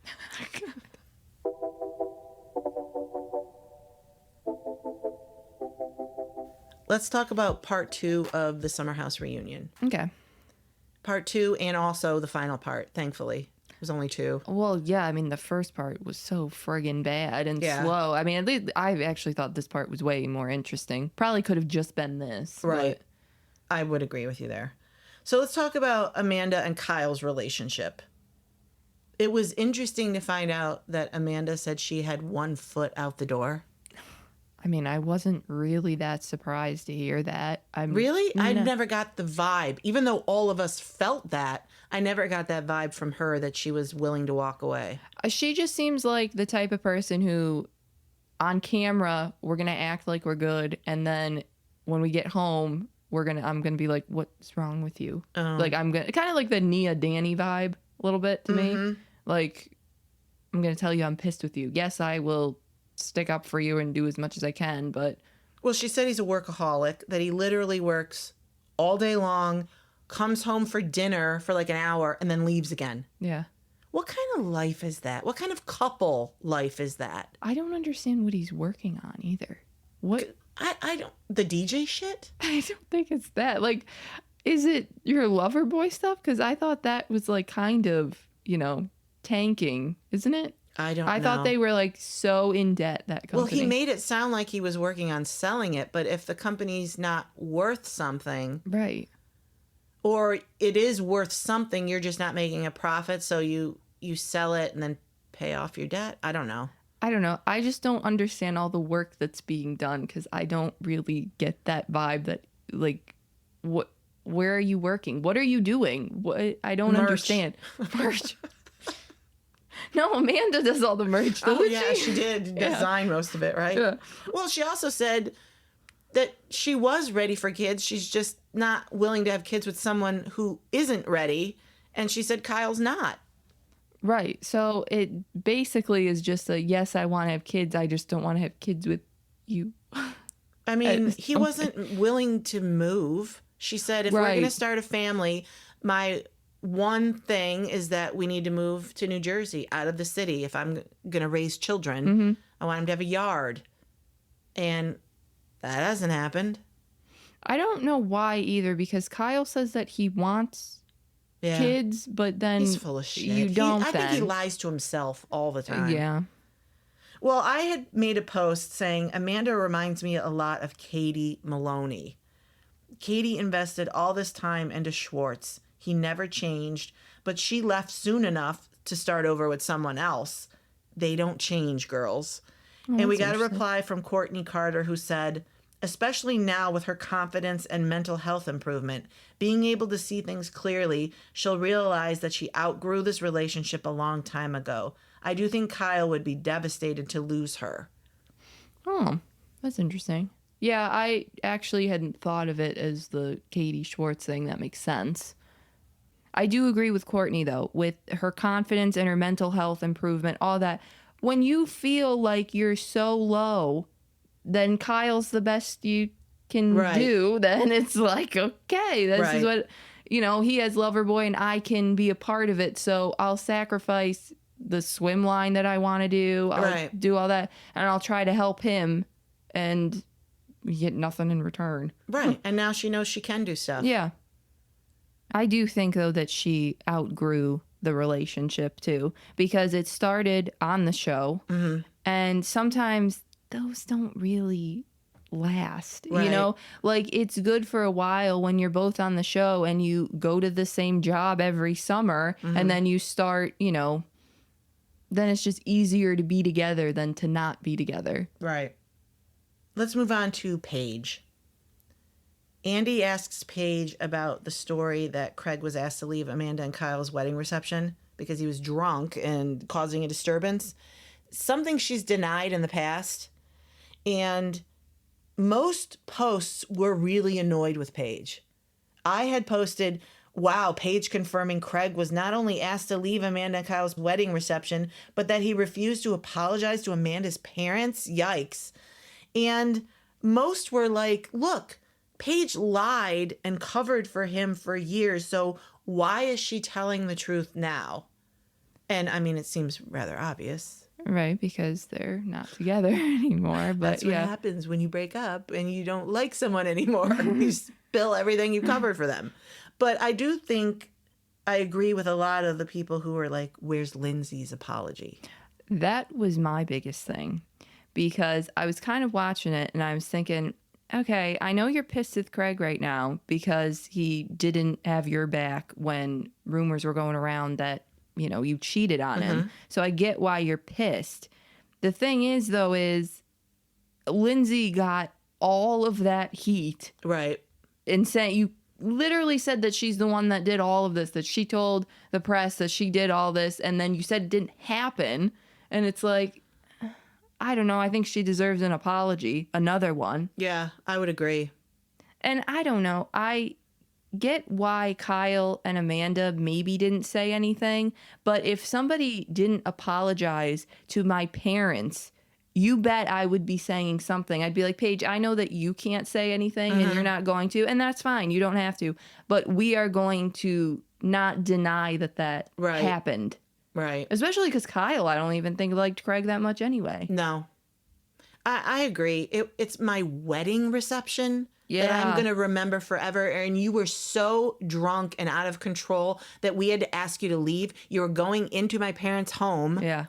Let's talk about part 2 of the Summer House reunion. Okay. Part 2 and also the final part, thankfully. It was only 2. Well, yeah, I mean, the first part was so friggin' bad and slow. I mean, at least I actually thought this part was way more interesting. Probably could have just been this. Right. But I would agree with you there. So let's talk about Amanda and Kyle's relationship. It was interesting to find out that Amanda said she had 1 foot out the door. I mean, I wasn't really that surprised to hear that. Really? I No. never got the vibe. Even though all of us felt that, I never got that vibe from her that she was willing to walk away. She just seems like the type of person who, on camera, we're going to act like we're good. And then when we get home, I'm going to be like, what's wrong with you? Like, I'm going to kind of like the Nia Danny vibe a little bit to me. Like, I'm going to tell you I'm pissed with you. Yes, I will stick up for you and do as much as I can, but... Well, she said he's a workaholic, that he literally works all day long, comes home for dinner for like an hour, and then leaves again. Yeah. What kind of life is that? What kind of couple life is that? I don't understand what he's working on either. What? I don't... The DJ shit? I don't think it's that. Like, is it your lover boy stuff? Because I thought that was like kind of, tanking, isn't it? I don't know. I thought they were like so in debt, that company. Well, he made it sound like he was working on selling it, but if the company's not worth something... Right. Or it is worth something, you're just not making a profit, so you sell it and then pay off your debt? I don't know. I just don't understand all the work that's being done because I don't really get that vibe that, like, where are you working? What are you doing? What? I don't understand. Merch. No, Amanda does all the merch. Oh, yeah, she did design most of it, right? Yeah. Well, she also said that she was ready for kids. She's just not willing to have kids with someone who isn't ready. And she said Kyle's not. Right. So it basically is just a, yes, I want to have kids. I just don't want to have kids with you. I mean, he wasn't willing to move. She said, if we're going to start a family, my one thing is that we need to move to New Jersey, out of the city. If I'm going to raise children, I want him to have a yard. And that hasn't happened. I don't know why either, because Kyle says that he wants kids, but then he's full of shit. You don't. I think he lies to himself all the time. Yeah. Well, I had made a post saying Amanda reminds me a lot of Katie Maloney. Katie invested all this time into Schwartz. He never changed, but she left soon enough to start over with someone else. They don't change, girls. And we got a reply from Courtney Carter who said, especially now with her confidence and mental health improvement, being able to see things clearly, she'll realize that she outgrew this relationship a long time ago. I do think Kyle would be devastated to lose her. Oh, that's interesting. Yeah, I actually hadn't thought of it as the Katie Schwartz thing. That makes sense. I do agree with Courtney, though, with her confidence and her mental health improvement, all that. When you feel like you're so low, then Kyle's the best you can do. Then it's like, okay, this is what, he has Loverboy and I can be a part of it. So I'll sacrifice the swim line that I want to do. I'll do all that. And I'll try to help him and get nothing in return. Right. And now she knows she can do stuff. Yeah. I do think, though, that she outgrew the relationship, too, because it started on the show. And sometimes those don't really last, Like, it's good for a while when you're both on the show and you go to the same job every summer and then you start, then it's just easier to be together than to not be together. Right. Let's move on to Paige. Andy asks Paige about the story that Craig was asked to leave Amanda and Kyle's wedding reception because he was drunk and causing a disturbance. Something she's denied in the past. And most posts were really annoyed with Paige. I had posted, wow, Paige confirming Craig was not only asked to leave Amanda and Kyle's wedding reception, but that he refused to apologize to Amanda's parents. Yikes. And most were like, look, Paige lied and covered for him for years, so why is she telling the truth now? And I mean, it seems rather obvious. Right, because they're not together anymore. But that's what happens when you break up and you don't like someone anymore. You spill everything you covered for them. But I do think I agree with a lot of the people who were like, where's Lindsay's apology? That was my biggest thing, because I was kind of watching it and I was thinking, okay, I know you're pissed with Craig right now because he didn't have your back when rumors were going around that, you cheated on him. So I get why you're pissed. The thing is, though, is Lindsay got all of that heat Right. and saying, you literally said that she's the one that did all of this, that she told the press that she did all this, and then you said it didn't happen. And it's like, I don't know. I think she deserves an apology. Another one. Yeah, I would agree. And I don't know. I get why Kyle and Amanda maybe didn't say anything, but if somebody didn't apologize to my parents, you bet I would be saying something. I'd be like, Paige, I know that you can't say anything and you're not going to, and that's fine. You don't have to. But we are going to not deny that happened. Right. Especially because Kyle, I don't even think liked Craig that much anyway. No. I agree. It's my wedding reception that Yeah. I'm going to remember forever. And you were so drunk and out of control that we had to ask you to leave. You were going into my parents' home Yeah.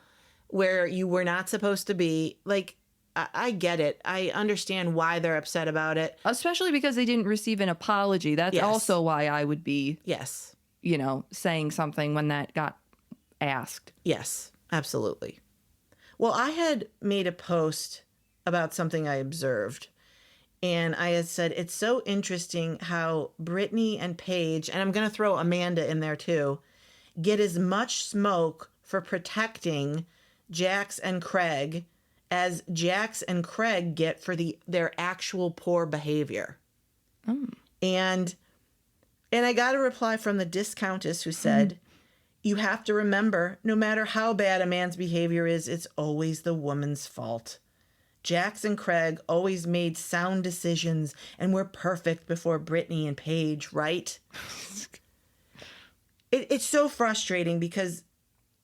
where you were not supposed to be. Like, I get it. I understand why they're upset about it. Especially because they didn't receive an apology. That's Yes. also why I would be, Yes. saying something when that got asked. Yes, absolutely. Well, I had made a post about something I observed. And I had said, it's so interesting how Brittany and Paige, and I'm going to throw Amanda in there too, get as much smoke for protecting Jax and Craig as Jax and Craig get for their actual poor behavior. And I got a reply from the discountess who said, you have to remember, no matter how bad a man's behavior is, it's always the woman's fault. Jax and Craig always made sound decisions and were perfect before Brittany and Paige, right? It's so frustrating because,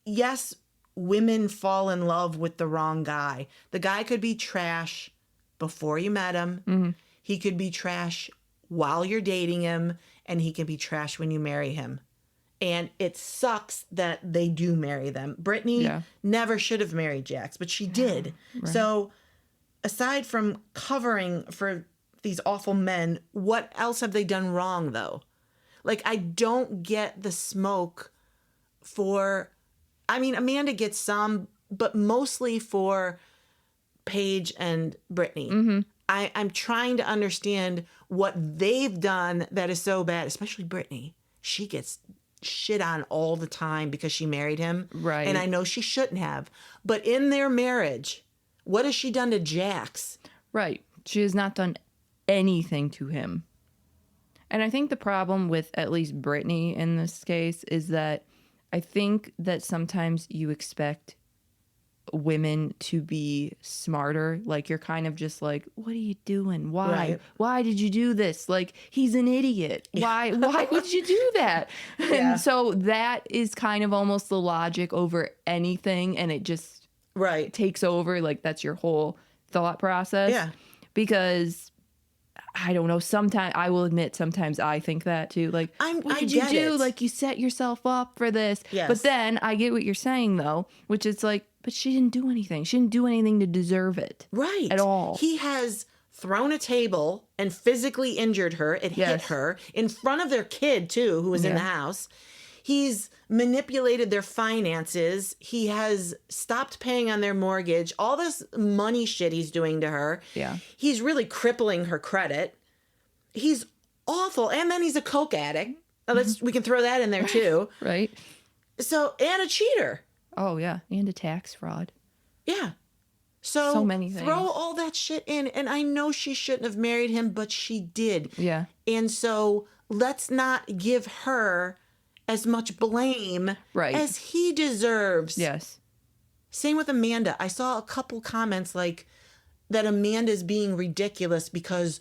yes, women fall in love with the wrong guy. The guy could be trash before you met him. Mm-hmm. He could be trash while you're dating him, and he can be trash when you marry him. And it sucks that they do marry them. Brittany never should have married Jax, but she did. Right. So aside from covering for these awful men, what else have they done wrong, though? Like, I don't get the smoke for... I mean, Amanda gets some, but mostly for Paige and Brittany. Mm-hmm. I'm trying to understand what they've done that is so bad, especially Brittany. She gets shit on all the time because she married him. Right. And I know she shouldn't have. But in their marriage, what has she done to Jax? Right. She has not done anything to him. And I think the problem with at least Brittany in this case is that I think that sometimes you expect women to be smarter. Like, you're kind of just like, what are you doing? Why? Right. Why did you do this? Like, he's an idiot. Why would you do that? Yeah. And so that is kind of almost the logic over anything, and it just takes over. Like, that's your whole thought process. Yeah. Because I don't know. Sometimes I will admit, sometimes I think that too. Like, what did you do? Like, you set yourself up for this. Yes. But then I get what you're saying, though, which is like, but she didn't do anything. She didn't do anything to deserve it. Right. At all. He has thrown a table and physically injured her. It hit her in front of their kid, too, who was in the house. He's manipulated their finances. He has stopped paying on their mortgage. All this money shit he's doing to her. Yeah. He's really crippling her credit. He's awful. And then he's a coke addict. We can throw that in there, too. Right. So, and a cheater. Oh, yeah. And a tax fraud. Yeah. So many things. Throw all that shit in. And I know she shouldn't have married him, but she did. Yeah. And so let's not give her as much blame as he deserves. Yes. Same with Amanda. I saw a couple comments like that Amanda's being ridiculous because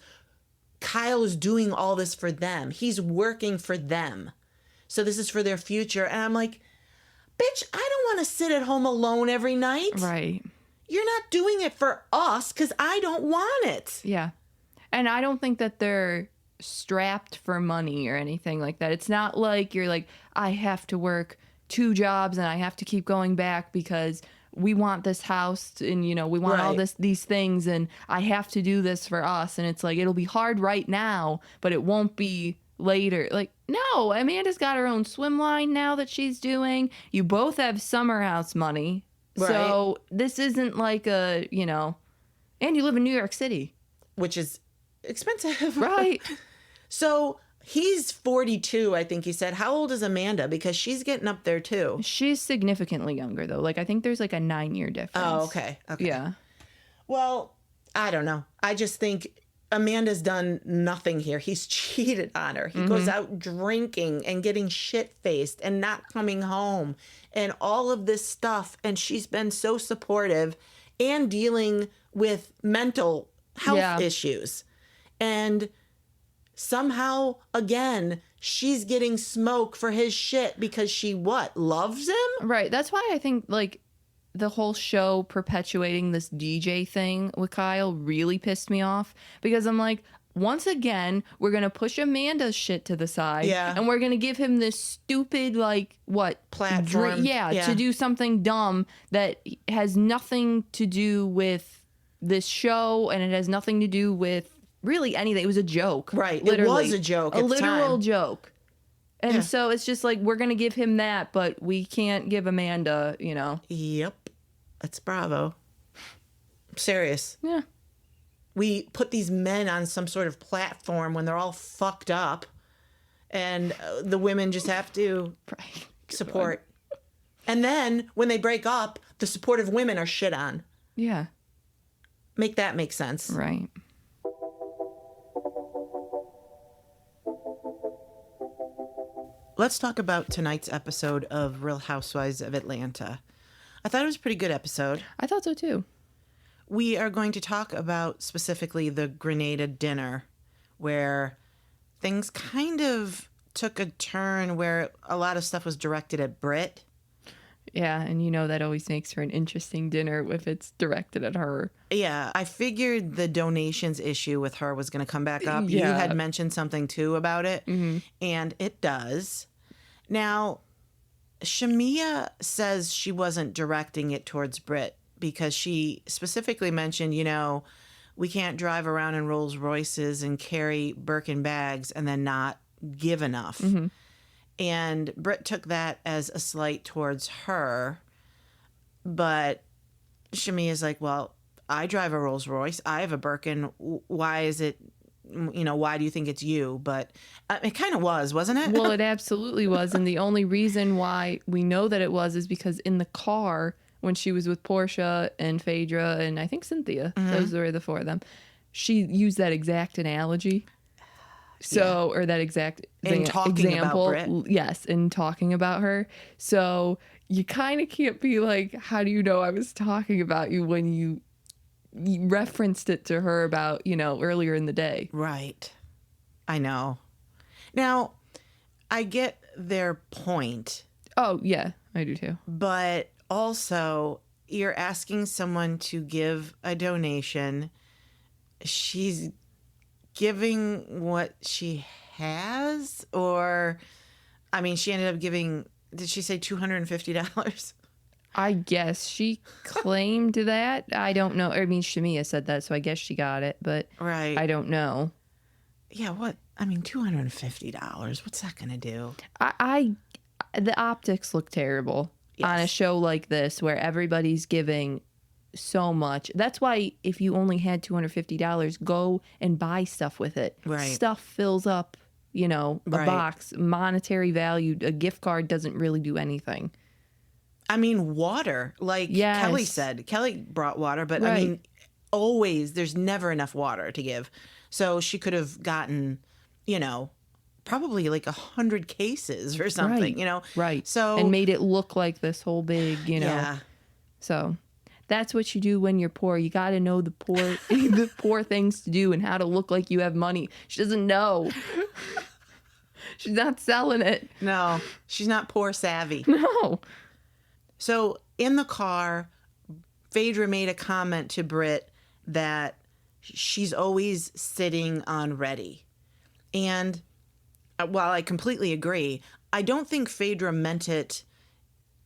Kyle is doing all this for them. He's working for them. So this is for their future. And I'm like, bitch, I don't want to sit at home alone every night. Right. You're not doing it for us because I don't want it. Yeah. And I don't think that they're strapped for money or anything like that. It's not like you're like, I have to work 2 jobs and I have to keep going back because we want this house and, we want all these things and I have to do this for us. And it's like, it'll be hard right now, but it won't be later. Like, no, Amanda's got her own swim line now that she's doing. You both have summer house money. Right. So this isn't like a, And you live in New York City. which is expensive. Right. So he's 42, I think he said. How old is Amanda? Because she's getting up there too. She's significantly younger, though. Like, I think there's like a 9-year difference. Oh, okay. Yeah. Well, I don't know. I just think Amanda's done nothing here. He's cheated on her. He goes out drinking and getting shit-faced and not coming home and all of this stuff. And she's been so supportive and dealing with mental health issues. And somehow, again, she's getting smoke for his shit because she loves him? Right. That's why I think, like, the whole show perpetuating this DJ thing with Kyle really pissed me off, because I'm like, once again, we're going to push Amanda's shit to the side. Yeah. And we're going to give him this stupid, like, Platform. to do something dumb that has nothing to do with this show, and it has nothing to do with really anything. It was a joke. Right. Literally. It was a joke. A literal time. joke. And so it's just like, we're going to give him that, but we can't give Amanda, you know. Yep. That's Bravo. I'm serious. Yeah. We put these men on some sort of platform when they're all fucked up, and the women just have to support. And then when they break up, the supportive women are shit on. Yeah. Make that make sense. Right. Let's talk about tonight's episode of Real Housewives of Atlanta. I thought it was a pretty good episode. I thought so too. We are going to talk about specifically the Grenada dinner, where things kind of took a turn where a lot of stuff was directed at Britt. Yeah, and you know that always makes for an interesting dinner if it's directed at her. Yeah, I figured the donations issue with her was going to come back up. Yeah. You had mentioned something too about it, and it does. Now, Shamia says she wasn't directing it towards Britt because she specifically mentioned, you know, we can't drive around in Rolls Royces and carry Birkin bags and then not give enough. And Britt took that as a slight towards her. But Shamia's like, well, I drive a Rolls Royce. I have a Birkin. Why is it, you know, why do you think it's you? But it kind of was, wasn't it? Well, it absolutely was. And the only reason why we know that it was is because in the car, when she was with Portia and Phaedra and I think Cynthia, those were the four of them, she used that exact analogy. So, or that exact in talking example. about Britt. Yes, in talking about her. So you kind of can't be like, how do you know I was talking about you when you referenced it to her about, you know, earlier in the day. Right. I know. Now, I get their point. Oh, yeah, I do too. But also, you're asking someone to give a donation. She's giving what she has, or, I mean, she ended up giving, did she say $250? I guess she claimed that. I don't know. I mean, Shamia said that, so I guess she got it, but Right. I don't know. Yeah, what? I mean, $250. What's that going to do? The optics look terrible on a show like this where everybody's giving so much. That's why if you only had $250, go and buy stuff with it. Right. Stuff fills up, you know, a Right. box. Monetary value, a gift card doesn't really do anything. I mean, water, like Yes. Kelly said. Kelly brought water, but I Right. mean, always, there's never enough water to give. So she could have gotten, you know, probably like 100 cases or something, Right. you know? Right. So, And made it look like this whole big, you know. yeah. So that's what you do when you're poor. You got to know the poor the poor things to do and how to look like you have money. She doesn't know. She's not selling it. No, she's not poor savvy. No. So in the car, Phaedra made a comment to Britt that she's always sitting on ready. And while I completely agree, I don't think Phaedra meant it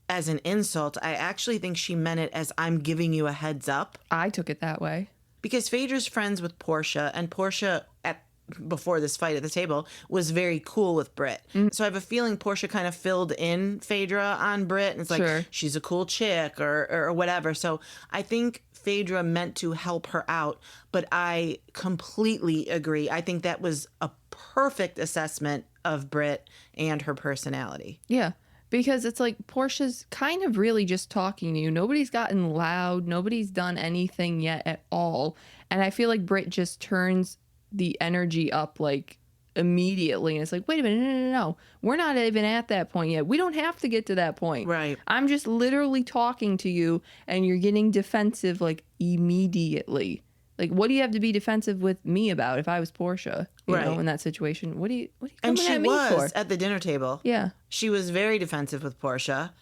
as an insult. I actually think she meant it as I'm giving you a heads up. I took it that way. Because Phaedra's friends with Portia, and Portia at before this fight at the table, was very cool with Britt. So I have a feeling Portia kind of filled in Phaedra on Britt, and it's like, Sure. she's a cool chick or whatever. So I think Phaedra meant to help her out, but I completely agree. I think that was a perfect assessment of Britt and her personality. Yeah. Because it's like Portia's kind of really just talking to you. Nobody's gotten loud. Nobody's done anything yet at all. And I feel like Britt just turns the energy up like immediately. And it's like, wait a minute, no. We're not even at that point yet. We don't have to get to that point. Right. I'm just literally talking to you and you're getting defensive like immediately. Like, what do you have to be defensive with me about if I was Portia, you know, in that situation? What do you And coming she at me for? was at the dinner table. Yeah. She was very defensive with Portia.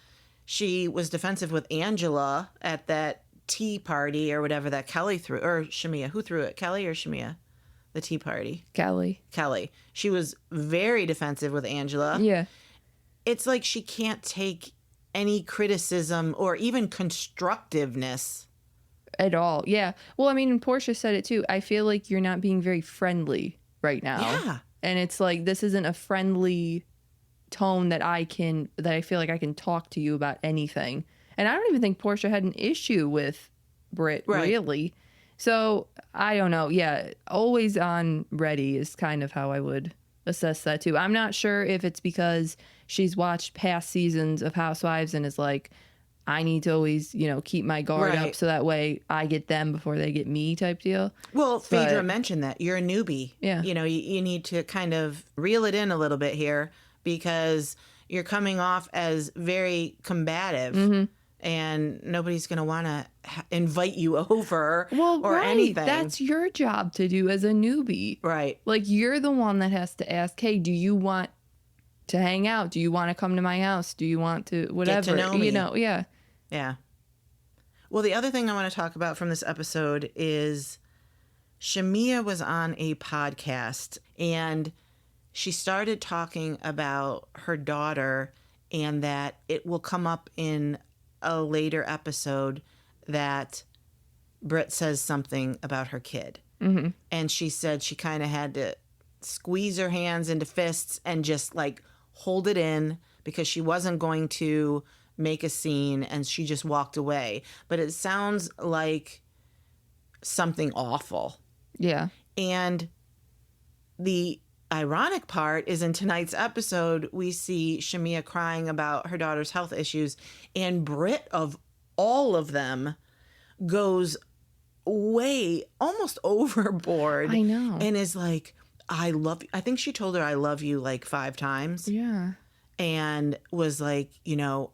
She was defensive with Angela at that tea party or whatever that Kelly threw, or Shamia. Who threw it, Kelly or Shamia? The tea party. Kelly. She was very defensive with Angela. Yeah. It's like she can't take any criticism or even constructiveness. At all. Yeah. Well, I mean, and Portia said it too. I feel like you're not being very friendly right now. Yeah. And it's like, this isn't a friendly tone that I feel like I can talk to you about anything. And I don't even think Portia had an issue with Britt, really. So I don't know. Yeah. Always on ready is kind of how I would assess that too. I'm not sure if it's because she's watched past seasons of Housewives and is like, I need to always, keep my guard up so that way I get them before they get me type deal. Well, Phaedra mentioned that. You're a newbie. Yeah. You need to kind of reel it in a little bit here because you're coming off as very combative and nobody's going to want to invite you over or anything. That's your job to do as a newbie. Right. Like, you're the one that has to ask, hey, do you want to hang out? Do you want to come to my house? Do you want to whatever? Get to know me. Yeah. Yeah. Well, the other thing I want to talk about from this episode is Shamia was on a podcast and she started talking about her daughter and that it will come up in a later episode that Britt says something about her kid. Mm-hmm. And she said she kind of had to squeeze her hands into fists and just like hold it in because she wasn't going to make a scene and she just walked away. But it sounds like something awful. Yeah. And the ironic part is in tonight's episode, we see Shamia crying about her daughter's health issues, and Britt, of all of them, goes way almost overboard. I know. And is like, I love you. I think she told her I love you like 5 times. Yeah. And was like,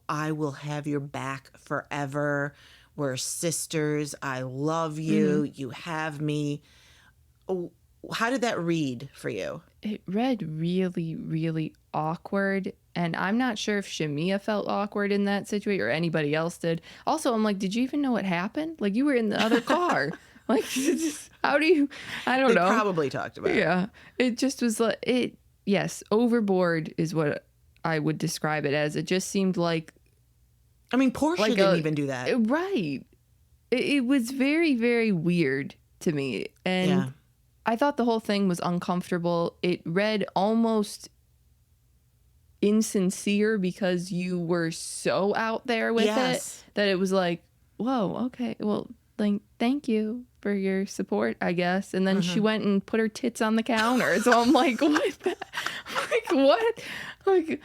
I will have your back forever. We're sisters. I love you. Mm-hmm. You have me. How did that read for you? It read really, really awkward. And I'm not sure if Shamia felt awkward in that situation or anybody else did. Also, I'm like, did you even know what happened? Like, you were in the other car. Like, how do you, I don't know. They probably talked about it. Yeah. It just was like, yes, overboard is what I would describe it as. It just seemed like. I mean, Portia didn't even do that. Right. It was very, very weird to me. And I thought the whole thing was uncomfortable. It read almost insincere because you were so out there with it that it was like, whoa, okay, well, thank you for your support, I guess. And then she went and put her tits on the counter. So I'm like, what? Like, what? Like,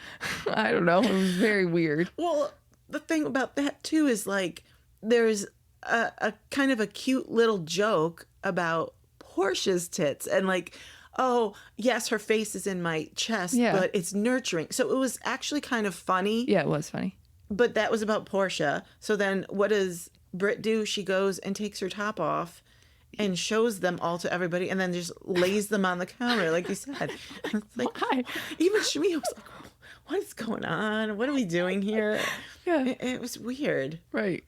I don't know. It was very weird. Well, the thing about that, too, is like there's a kind of a cute little joke about Portia's tits and like, oh, yes, her face is in my chest, but it's nurturing. So it was actually kind of funny. Yeah, it was funny. But that was about Portia. So then what does Britt do? She goes and takes her top off and shows them all to everybody and then just lays them on the counter, like you said. It's like, why? Even Shamia was like, what is going on? What are we doing here? Yeah. It was weird. Right.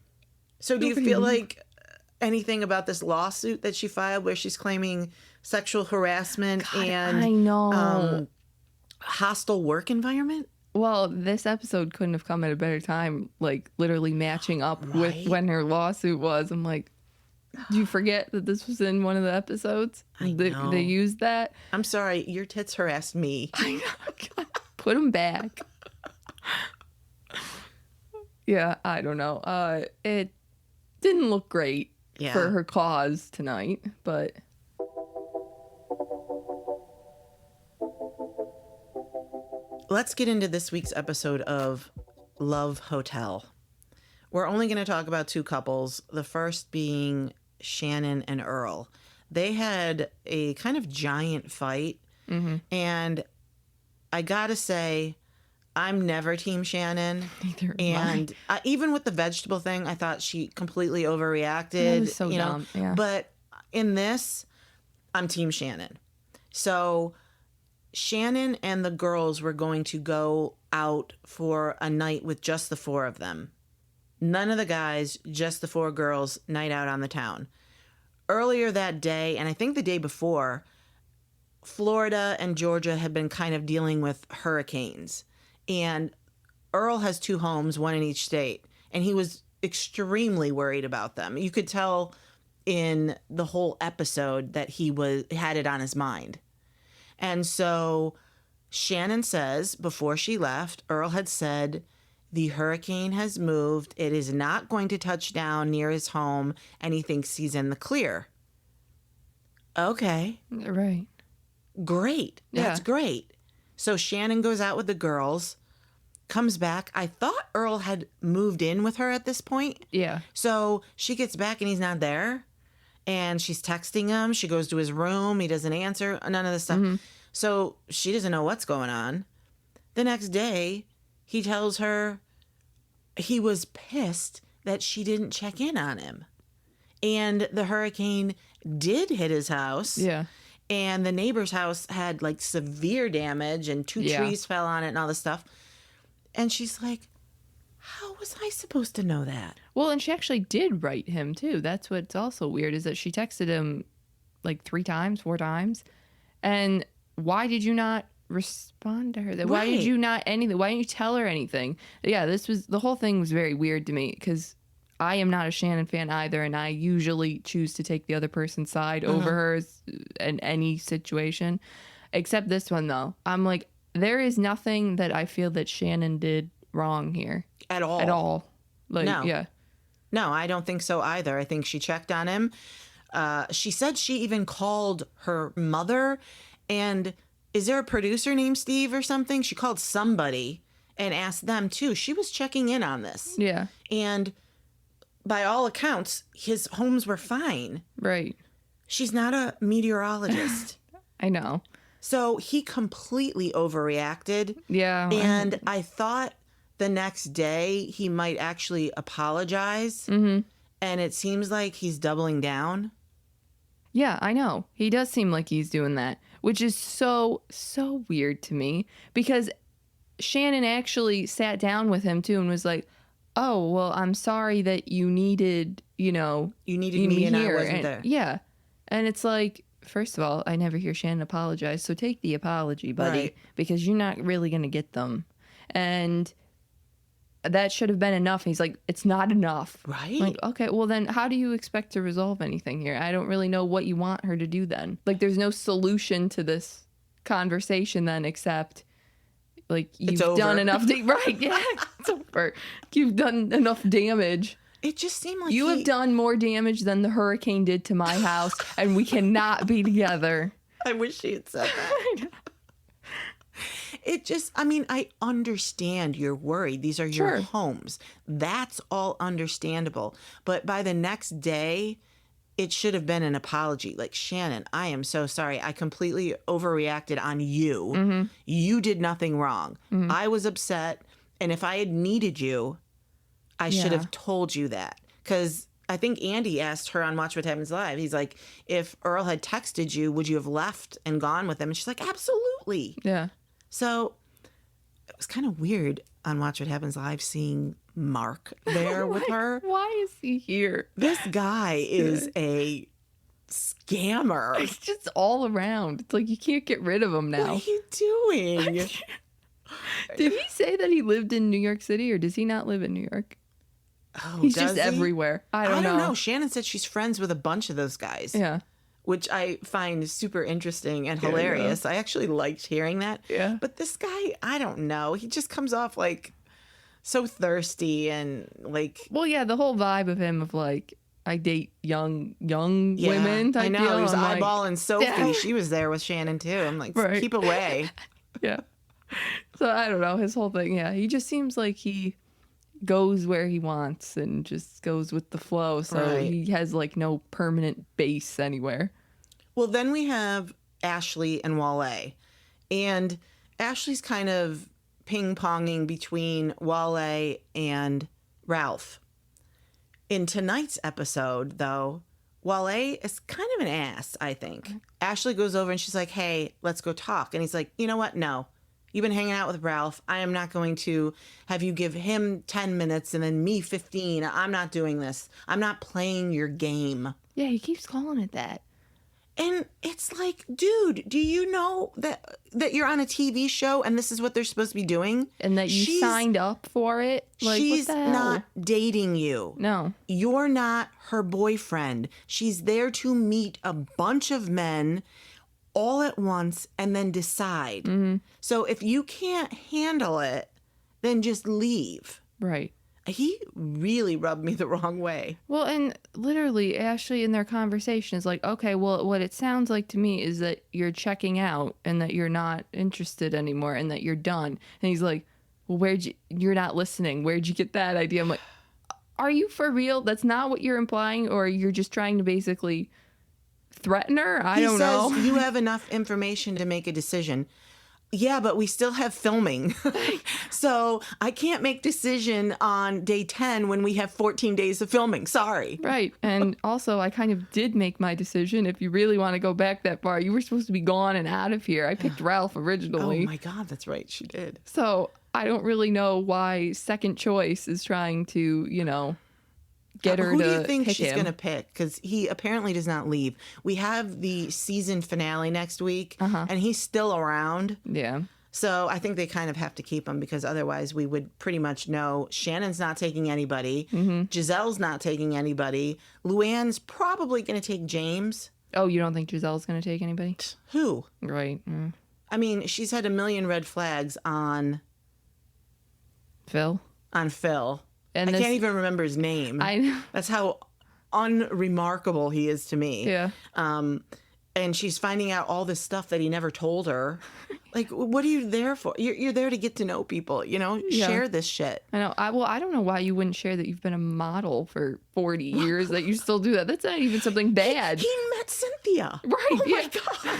So do you feel like anything about this lawsuit that she filed where she's claiming sexual harassment and I know. Hostile work environment? Well, this episode couldn't have come at a better time, like literally matching up with when her lawsuit was. I'm like, Do you forget that this was in one of the episodes? I know. They used that. I'm sorry, your tits harassed me. I know. Put them back. Yeah, I don't know. It didn't look great for her cause tonight, but... Let's get into this week's episode of Love Hotel. We're only going to talk about two couples, the first being Shannon and Earl. They had a kind of giant fight, and I gotta say, I'm never Team Shannon. Neither and even with the vegetable thing, I thought she completely overreacted. It was so dumb. Yeah. But in this, I'm Team Shannon. So Shannon and the girls were going to go out for a night with just the four of them. None of the guys, just the four girls, night out on the town. Earlier that day, and I think the day before, Florida and Georgia had been kind of dealing with hurricanes. And Earl has two homes, one in each state. And he was extremely worried about them. You could tell in the whole episode that he had it on his mind. And so Shannon says, before she left, Earl had said, the hurricane has moved. It is not going to touch down near his home, and he thinks he's in the clear. Okay. Right. Great. That's great. So Shannon goes out with the girls, comes back. I thought Earl had moved in with her at this point. Yeah. So she gets back and he's not there. And she's texting him. She goes to his room. He doesn't answer. None of this stuff. So she doesn't know what's going on. The next day, he tells her he was pissed that she didn't check in on him. And the hurricane did hit his house. Yeah. And the neighbor's house had like severe damage and two trees fell on it and all this stuff. And she's like, how was I supposed to know that? Well, and she actually did write him too. That's what's also weird is that she texted him like 4 times. And why did you not respond to her? Right. Why did you not anything? Why didn't you tell her anything? Yeah, the whole thing was very weird to me because I am not a Shannon fan either, and I usually choose to take the other person's side over hers in any situation. Except this one, though. I'm like, there is nothing that I feel that Shannon did wrong here. At all. At all. Like, no. Yeah. No, I don't think so either. I think she checked on him. She said she even called her mother. And is there a producer named Steve or something? She called somebody and asked them, too. She was checking in on this. Yeah. And by all accounts, his homes were fine. Right. She's not a meteorologist. I know. So he completely overreacted. Yeah. And I thought the next day he might actually apologize. And it seems like he's doubling down. Yeah, I know. He does seem like he's doing that, which is so weird to me because Shannon actually sat down with him too and was like, oh, well, I'm sorry that you needed, You needed me and I wasn't there. Yeah. And it's like, first of all, I never hear Shannon apologize. So take the apology, buddy, Right. because you're not really going to get them. And that should have been enough. And he's like, it's not enough. Right. Like, okay, well then how do you expect to resolve anything here? I don't really know what you want her to do then. Like there's no solution to this conversation then except like you've done enough right, yeah, it's over. You've done enough damage. It just seemed like you have done more damage than the hurricane did to my house, and we cannot be together. I wish she had said that. It just, I mean, I understand you're worried. These are your homes. That's all understandable. But by the next day, it should have been an apology. Like, Shannon, I am so sorry. I completely overreacted on you. You did nothing wrong. I was upset. And if I had needed you, I should have told you that. Because I think Andy asked her on Watch What Happens Live. He's like, if Earl had texted you, would you have left and gone with him? And she's like, absolutely. Yeah. So it was kind of weird on Watch What Happens Live seeing Mark there with her. Why is he here? This guy is a scammer. It's just all around. It's like you can't get rid of him now. What are you doing? Did he say that he lived in New York City or does he not live in New York? Oh, He's does just he? everywhere. I don't know. Shannon said she's friends with a bunch of those guys. Yeah. Which I find super interesting and Yeah, hilarious. I actually liked hearing that. Yeah. But this guy, I don't know. He just comes off like so thirsty and like. Well, yeah, the whole vibe of him of like, I date young women type I know. deal. He was I'm eyeballing Sophie. yeah. She was there with Shannon too. I'm like, Right. keep away. Yeah. So I don't know. His whole thing. Yeah. He just seems like he goes where he wants and just goes with the flow. So Right. he has like no permanent base anywhere. Well, then we have Ashley and Wale. And Ashley's kind of ping-ponging between Wale and Ralph. In tonight's episode, though, Wale is kind of an ass, I think. Ashley goes over and she's like, hey, let's go talk. And he's like, you know what? No. You've been hanging out with Ralph. I am not going to have you give him 10 minutes and then me 15. I'm not doing this. I'm not playing your game. Yeah, he keeps calling it that. And it's like, dude, do you know that you're on a TV show and this is what they're supposed to be doing? And that you signed up for it? Like, She's what the hell? not dating you. No. You're not her boyfriend. She's there to meet a bunch of men all at once and then decide. Mm-hmm. So if you can't handle it, then just leave. Right. He really rubbed me the wrong way. Well, and literally, Ashley in their conversation is like, okay, well, what it sounds like to me is that you're checking out and that you're not interested anymore and that you're done. And he's like, well, you're not listening. Where'd you get that idea? I'm like, are you for real? That's not what you're implying? Or you're just trying to basically threaten her? I don't know. He says you have enough information to make a decision. Yeah, but we still have filming. So I can't make decision on day 10 when we have 14 days of filming. Sorry. Right. And also, I kind of did make my decision. If you really want to go back that far, you were supposed to be gone and out of here. I picked Ralph originally. Oh my God, that's right. She did. So I don't really know why second choice is trying to, get her Who to do you think pick she's him. going to pick? Because he apparently does not leave. We have the season finale next week, and he's still around. Yeah. So I think they kind of have to keep him because otherwise we would pretty much know Shannon's not taking anybody. Giselle's not taking anybody. Luann's probably going to take James. Oh, you don't think Giselle's going to take anybody? Who? Right. I mean, she's had a million red flags on Phil? Phil. And I this- can't even remember his name. I know. That's how unremarkable he is to me. Yeah. And she's finding out all this stuff that he never told her. Like, what are you there for? You're there to get to know people, Yeah. Share this shit. I know. I don't know why you wouldn't share that you've been a model for 40 years, that you still do that. That's not even something bad. He met Cynthia. Right. Oh yeah. my God.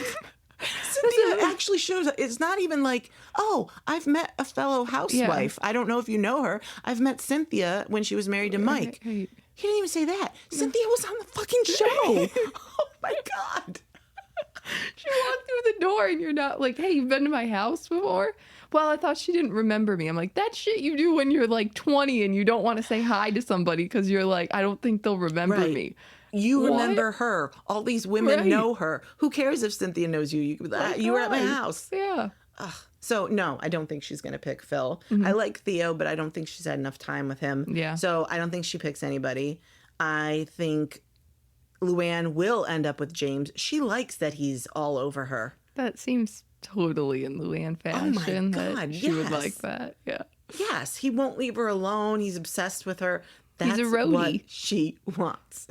Cynthia actually shows up. It's not even like, oh, I've met a fellow housewife. I don't know if you know her. I've met Cynthia when she was married to Mike. Right. He didn't even say that. Cynthia was on the fucking show. Oh my God. She walked through the door and you're not like, hey, you've been to my house before? Well, I thought she didn't remember me. I'm like, that shit you do when you're like 20 and you don't want to say hi to somebody because you're like, I don't think they'll remember Right. me. You What? remember her. All these women Right. know her. Who cares if Cynthia knows you? You were at my house. Yeah. So, no, I don't think she's going to pick Phil. I like Theo, but I don't think she's had enough time with him. Yeah. So I don't think she picks anybody. I think Luann will end up with James. She likes that he's all over her. That seems totally in Luann fashion. God, that she would yes. like that. Yeah. Yes, he won't leave her alone. He's obsessed with her. That's He's a roadie. what she wants.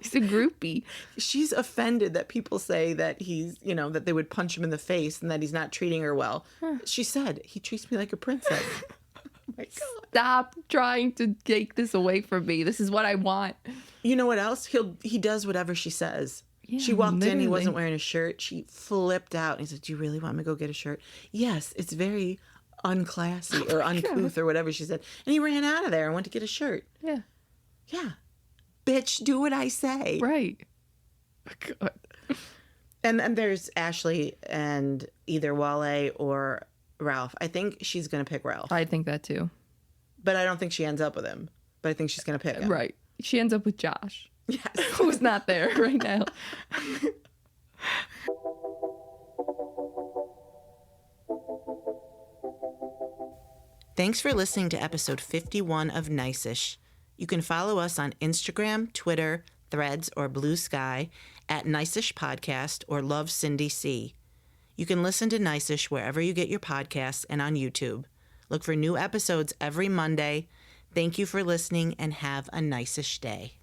He's a groupie. She's offended that people say that he's, that they would punch him in the face and that he's not treating her well. She said, he treats me like a princess. Oh my God. Stop trying to take this away from me. This is what I want. You know what else? He does whatever she says. Yeah, She walked in, he literally. wasn't wearing a shirt. She flipped out. And he said, do you really want me to go get a shirt? Yes, it's very unclassy or uncouth or whatever she said. And he ran out of there and went to get a shirt. Yeah. Yeah. Bitch, do what I say. Right. God. And then there's Ashley and either Wale or Ralph. I think she's going to pick Ralph. I think that too. But I don't think she ends up with him. But I think she's going to pick him. Right. She ends up with Josh. Yes. Who's not there right now. Thanks for listening to episode 51 of Nice-ish. You can follow us on Instagram, Twitter, Threads, or Blue Sky at Niceish Podcast or Love Cindy C. You can listen to Niceish wherever you get your podcasts and on YouTube. Look for new episodes every Monday. Thank you for listening and have a niceish day.